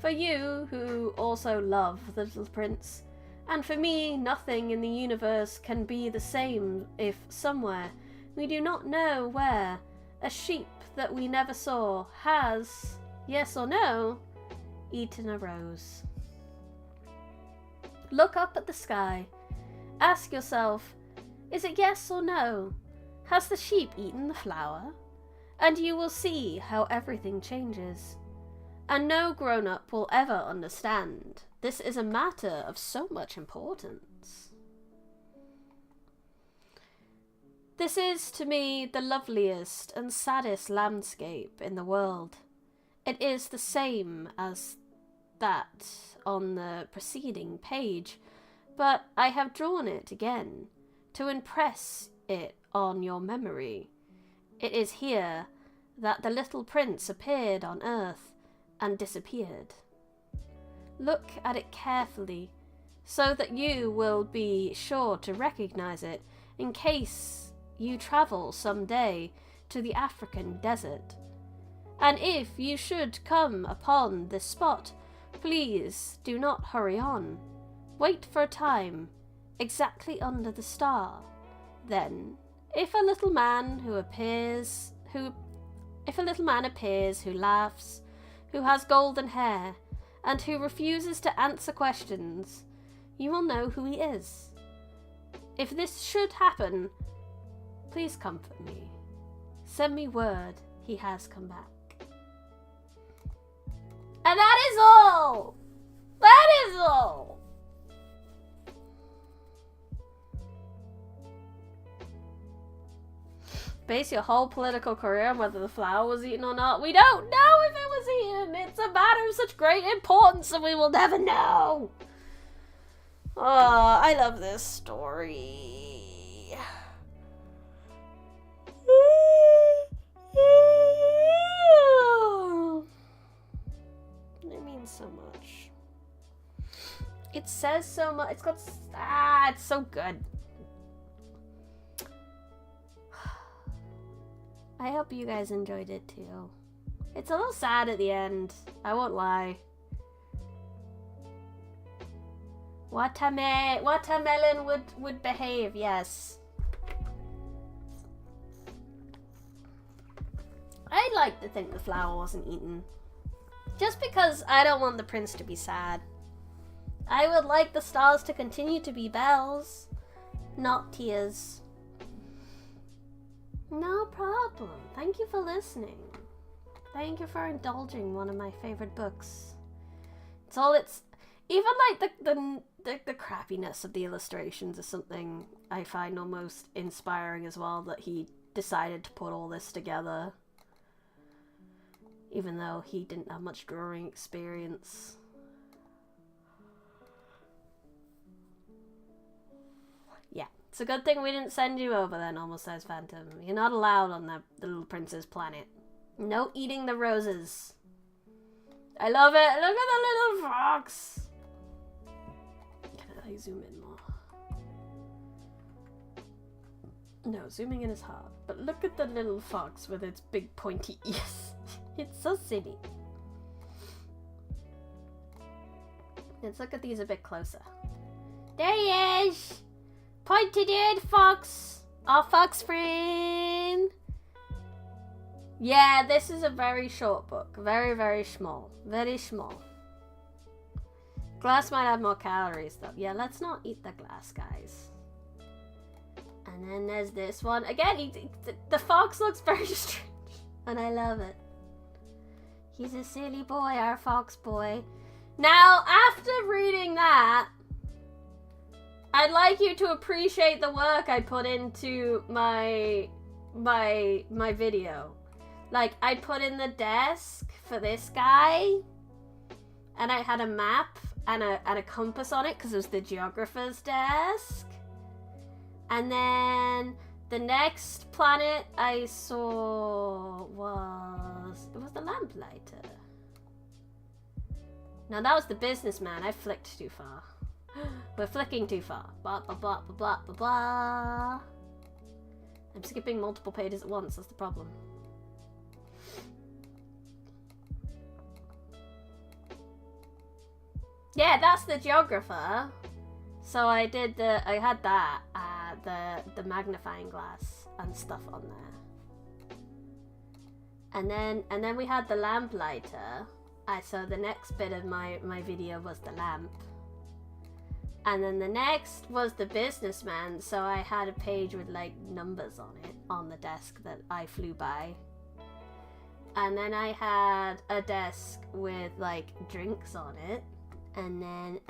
For you, who also love the little prince, and for me, nothing in the universe can be the same if somewhere, we do not know where, a sheep that we never saw has, yes or no, eaten a rose. Look up at the sky. Ask yourself, is it yes or no? Has the sheep eaten the flower? And you will see how everything changes. And no grown-up will ever understand. This is a matter of so much importance. This is, to me, the loveliest and saddest landscape in the world. It is the same as that on the preceding page, but I have drawn it again to impress it on your memory. It is here that the little prince appeared on earth and disappeared. Look at it carefully, so that you will be sure to recognize it in case you travel some day to the African desert. And if you should come upon this spot, please do not hurry on. Wait for a time, exactly under the star. Then, if a little man appears who laughs, who has golden hair, and who refuses to answer questions, you will know who he is. If this should happen, please comfort me. Send me word he has come back. And that is all! That is all! Base your whole political career on whether the flower was eaten or not. We don't know if it was eaten. It's a matter of such great importance and we will never know. Oh, I love this story. It means so much. It says so much. It's got... it's so good. I hope you guys enjoyed it too. It's a little sad at the end, I won't lie. Watermelon would behave, yes. I'd like to think the flower wasn't eaten. Just because I don't want the prince to be sad. I would like the stars to continue to be bells, not tears. No problem. Thank you for listening. Thank you for indulging one of my favorite books. Even like the crappiness of the illustrations is something I find almost inspiring as well, that he decided to put all this together. Even though he didn't have much drawing experience. Yeah, it's a good thing we didn't send you over then, Almost Says Phantom. You're not allowed on the Little Prince's planet. No eating the roses. I love it. Look at the little fox. Can I zoom in more? No, zooming in is hard. But look at the little fox with its big pointy ears. It's so silly. Let's look at these a bit closer. There he is! Pointed eared fox! Our fox friend! Yeah, this is a very short book. Very, very small. Very small. Glass might have more calories though. Yeah, let's not eat the glass, guys. And then there's this one. Again, the fox looks very strange. And I love it. He's a silly boy, our fox boy. Now, after reading that, I'd like you to appreciate the work I put into my video. Like, I put in the desk for this guy, and I had a map and a compass on it because it was the geographer's desk. And then the next planet I saw was the lamplighter. No, that was the businessman. I flicked too far. We're flicking too far. Blah blah blah blah blah blah blah. I'm skipping multiple pages at once. That's the problem. Yeah, that's the geographer. So I had that, the magnifying glass and stuff on there. And then we had the lamplighter. So the next bit of my video was the lamp. And then the next was the businessman. So I had a page with like numbers on it on the desk that I flew by. And then I had a desk with like drinks on it. And then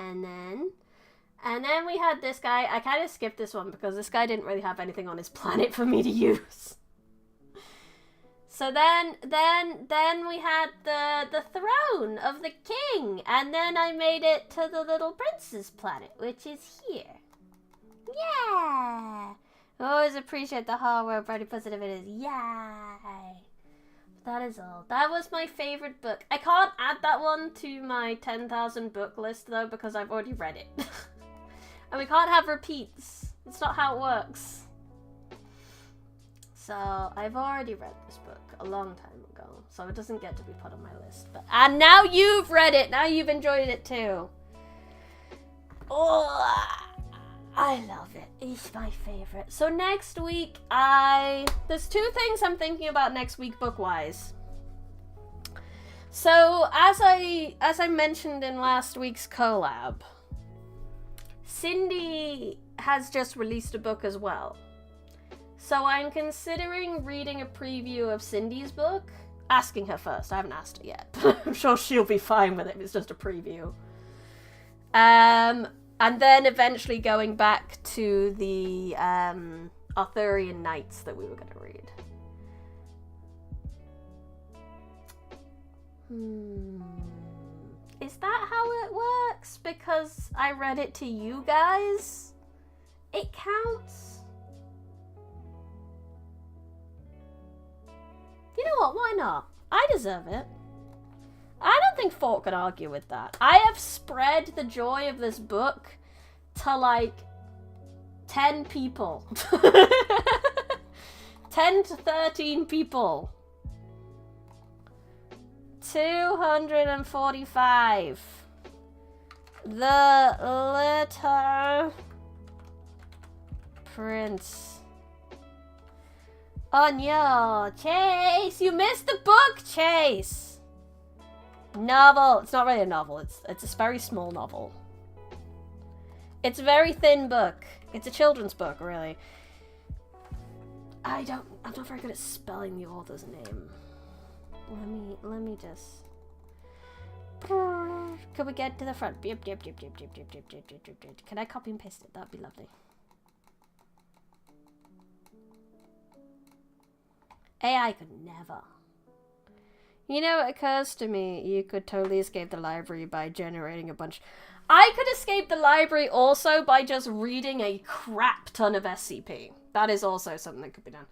we had this guy. I kind of skipped this one because this guy didn't really have anything on his planet for me to use. So then we had the throne of the king, and then I made it to the little prince's planet, which is here. Yeah. Always appreciate the hard work, pretty positive it is. Yay. That is all. That was my favorite book. I can't add that one to my 10,000 book list though because I've already read it. And we can't have repeats. It's not how it works. So I've already read this book a long time ago, so it doesn't get to be put on my list. And now you've read it. Now you've enjoyed it too. Oh, I love it. It's my favorite. So next week, there's two things I'm thinking about next week book-wise. So as I mentioned in last week's collab, Cindy has just released a book as well. So I'm considering reading a preview of Cindy's book. Asking her first. I haven't asked her yet. But I'm sure she'll be fine with it if it's just a preview. And then eventually going back to the Arthurian Knights that we were going to read. Is that how it works? Because I read it to you guys? It counts? You know what? Why not? I deserve it. I don't think Fort could argue with that. I have spread the joy of this book to like 10 people. 10 10 to 13 people. 245. The Little Prince. On your Chase! You missed the book, Chase! Novel. It's not really a novel. It's a very small novel. It's a very thin book. It's a children's book, really. I'm not very good at spelling the author's name. Let me just... Can we get to the front? Can I copy and paste it? That'd be lovely. AI could never. You know, it occurs to me you could totally escape the library by generating a bunch. I could escape the library also by just reading a crap ton of SCP. That is also something that could be done.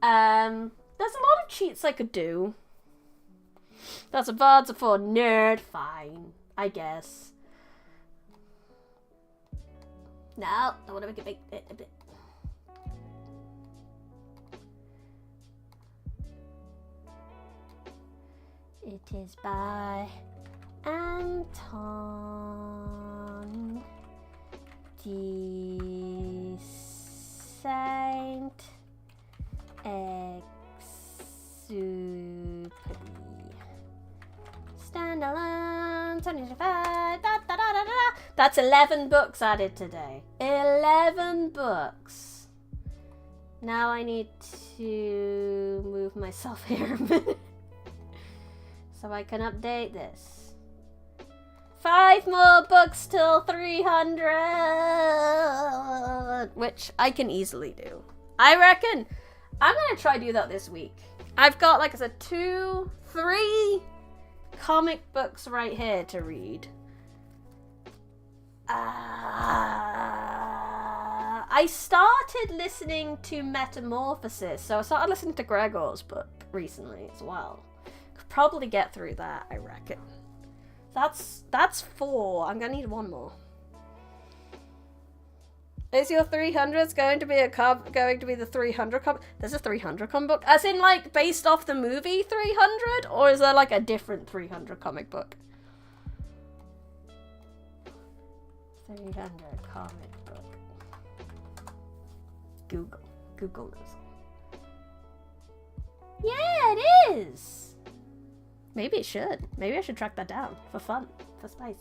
There's a lot of cheats I could do. That's a VODs for nerd. Fine, I guess. No, I want to make it a bit. It is by Anton de Saint-Exupéry. Standalone, 25, That's 11 books added today. 11 books. Now I need to move myself here a minute so I can update this. 5 more books till 300, which I can easily do. I reckon I'm gonna try to do that this week. I've got, like I said, 2, 3 comic books right here to read. I started listening to Metamorphosis, so I started listening to Gregor's book recently as well. Could probably get through that, I reckon. That's 4. I'm gonna need 1 more. Is your 300s going to be the 300 comic? There's a 300 comic book, as in like based off the movie 300, or is there like a different 300 comic book? 300 comic book. Google knows. Yeah, it is. Maybe it should. Maybe I should track that down for fun, for spice.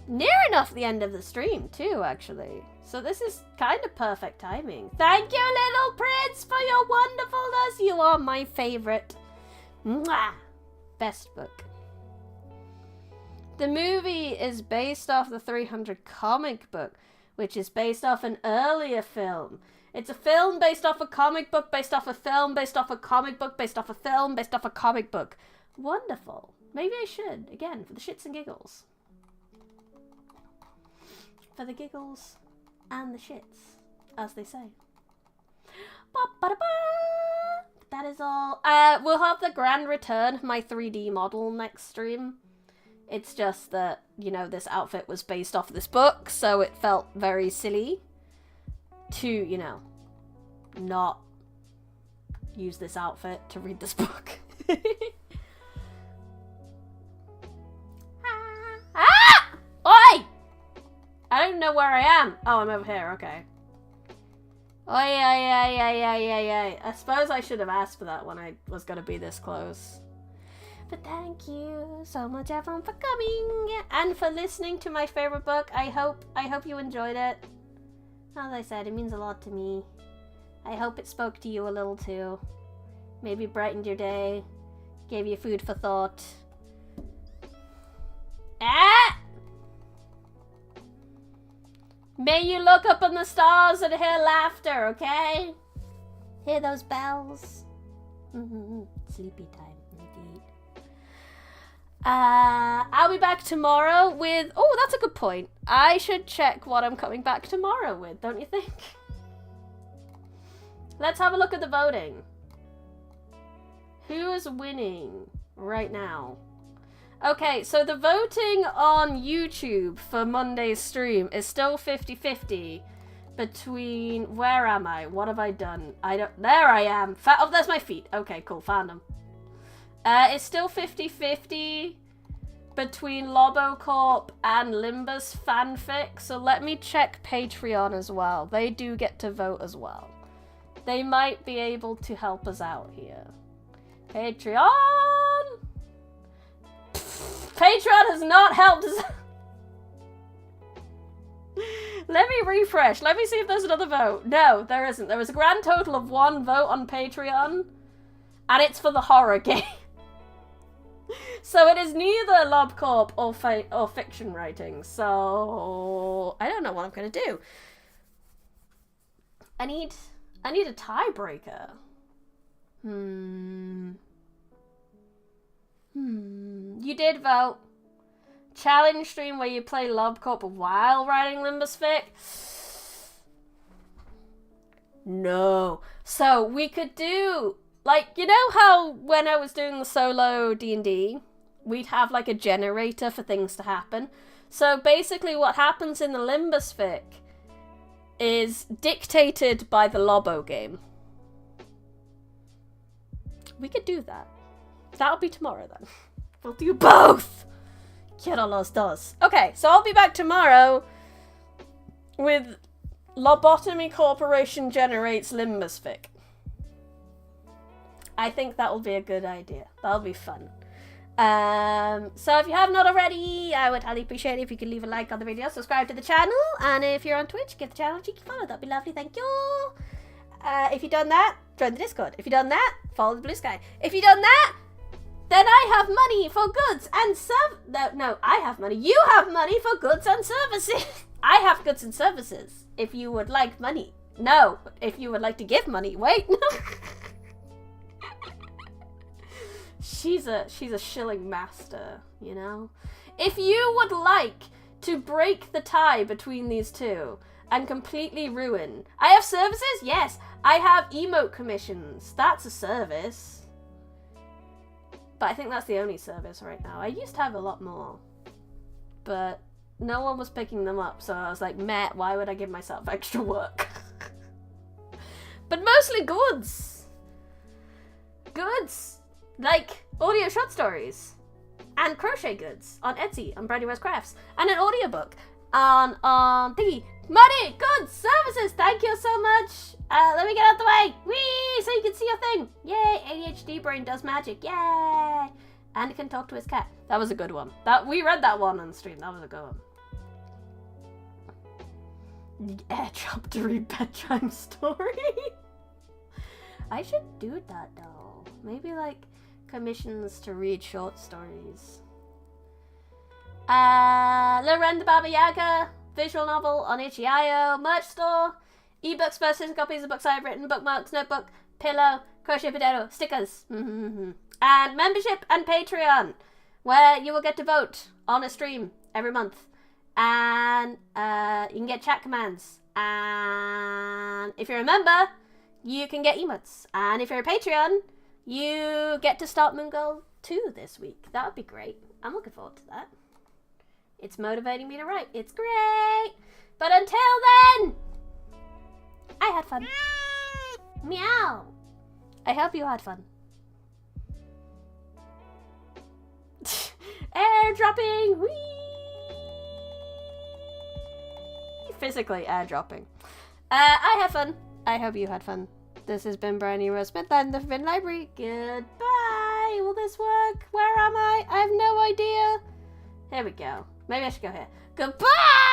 Near enough the end of the stream too, actually. So this is kind of perfect timing. Thank you, Little Prince, for your wonderfulness. You are my favorite. Mwah! Best book. The movie is based off the 300 comic book, which is based off an earlier film. It's a film based off a comic book, based off a film, based off a comic book, based off a film, based off a comic book. Wonderful. Maybe I should, again, for the shits and giggles. For the giggles and the shits, as they say. Ba-ba-da-ba! That is all. We'll have the grand return of my 3D model next stream. It's just that, you know, this outfit was based off this book, so it felt very silly to, you know, not use this outfit to read this book. Ah! Oi! I don't know where I am. Oh, I'm over here. Okay. Oi, I suppose I should have asked for that when I was going to be this close. But thank you so much, everyone, for coming and for listening to my favorite book. I hope you enjoyed it. As I said, it means a lot to me. I hope it spoke to you a little too. Maybe brightened your day, gave you food for thought. Ah! May you look up in the stars and hear laughter, okay? Hear those bells? Sleepy time, indeed. I'll be back tomorrow with... Oh, that's a good point. I should check what I'm coming back tomorrow with, don't you think? Let's have a look at the voting. Who is winning right now? Okay, so the voting on YouTube for Monday's stream is still 50-50 between... Where am I? What have I done? There I am. Oh, there's my feet. Okay, cool. Found them. It's still 50-50 between Lobocorp and Limbus fanfic, so let me check Patreon as well. They do get to vote as well. They might be able to help us out here. Patreon! Patreon has not helped us. Let me refresh. Let me see if there's another vote. No, there isn't. There was a grand total of 1 vote on Patreon, and it's for the horror game. So it is neither Lobcorp or fiction writing. So I don't know what I'm gonna do. I need a tiebreaker. You did vote. Challenge stream where you play Lobcorp while writing Limbus fic. No. So we could do, like, you know how when I was doing the solo D&D, we'd have like a generator for things to happen. So basically what happens in the Limbus fic is dictated by the Lobo game. We could do that. That'll be tomorrow then. We'll do both! Quiero los dos. Okay, so I'll be back tomorrow with Lobotomy Corporation generates Limbus fic. I think that will be a good idea. That'll be fun. So if you have not already, I would highly appreciate it if you could leave a like on the video, subscribe to the channel, and if you're on Twitch, give the channel a cheeky follow. That'd be lovely, thank you. If you've done that, join the Discord. If you've done that, follow the blue sky. If you've done that, then I have money for goods and no, I have money. You have money for goods and services. I have goods and services. If you would like money. No, if you would like to give money. Wait, no. She's a shilling master, you know? If you would like to break the tie between these two and completely ruin... I have services? Yes. I have emote commissions. That's a service. But I think that's the only service right now. I used to have a lot more. But no one was picking them up, so I was like, meh, why would I give myself extra work? But mostly goods. Goods. Like audio short stories. And crochet goods on Etsy, on Brandy Rose Crafts. And an audiobook on Thingy. Money, goods, services, thank you so much. Let me get out the way. Whee! So you can see your thing. Yay, ADHD brain does magic. Yay! And can talk to his cat. That was a good one. We read that one on stream. That was a good one. Airdrop to read bedtime story. I should do that though. Maybe like commissions to read short stories. Loren the Baba Yaga visual novel on itch.io, merch store, ebooks, first edition copies of books I've written, bookmarks, notebook, pillow, crochet potato, stickers, and membership and Patreon, where you will get to vote on a stream every month, and you can get chat commands, and if you're a member, you can get emotes, and if you're a Patreon, you get to start Moon Girl 2 this week. That would be great. I'm looking forward to that. It's motivating me to write. It's great. But until then, I had fun. Meow. I hope you had fun. Airdropping. Whee. Physically airdropping. I had fun. I hope you had fun. This has been Bryony Rose Smith and the Forbidden Library. Goodbye. Will this work? Where am I? I have no idea. Here we go. Maybe I should go here. Goodbye!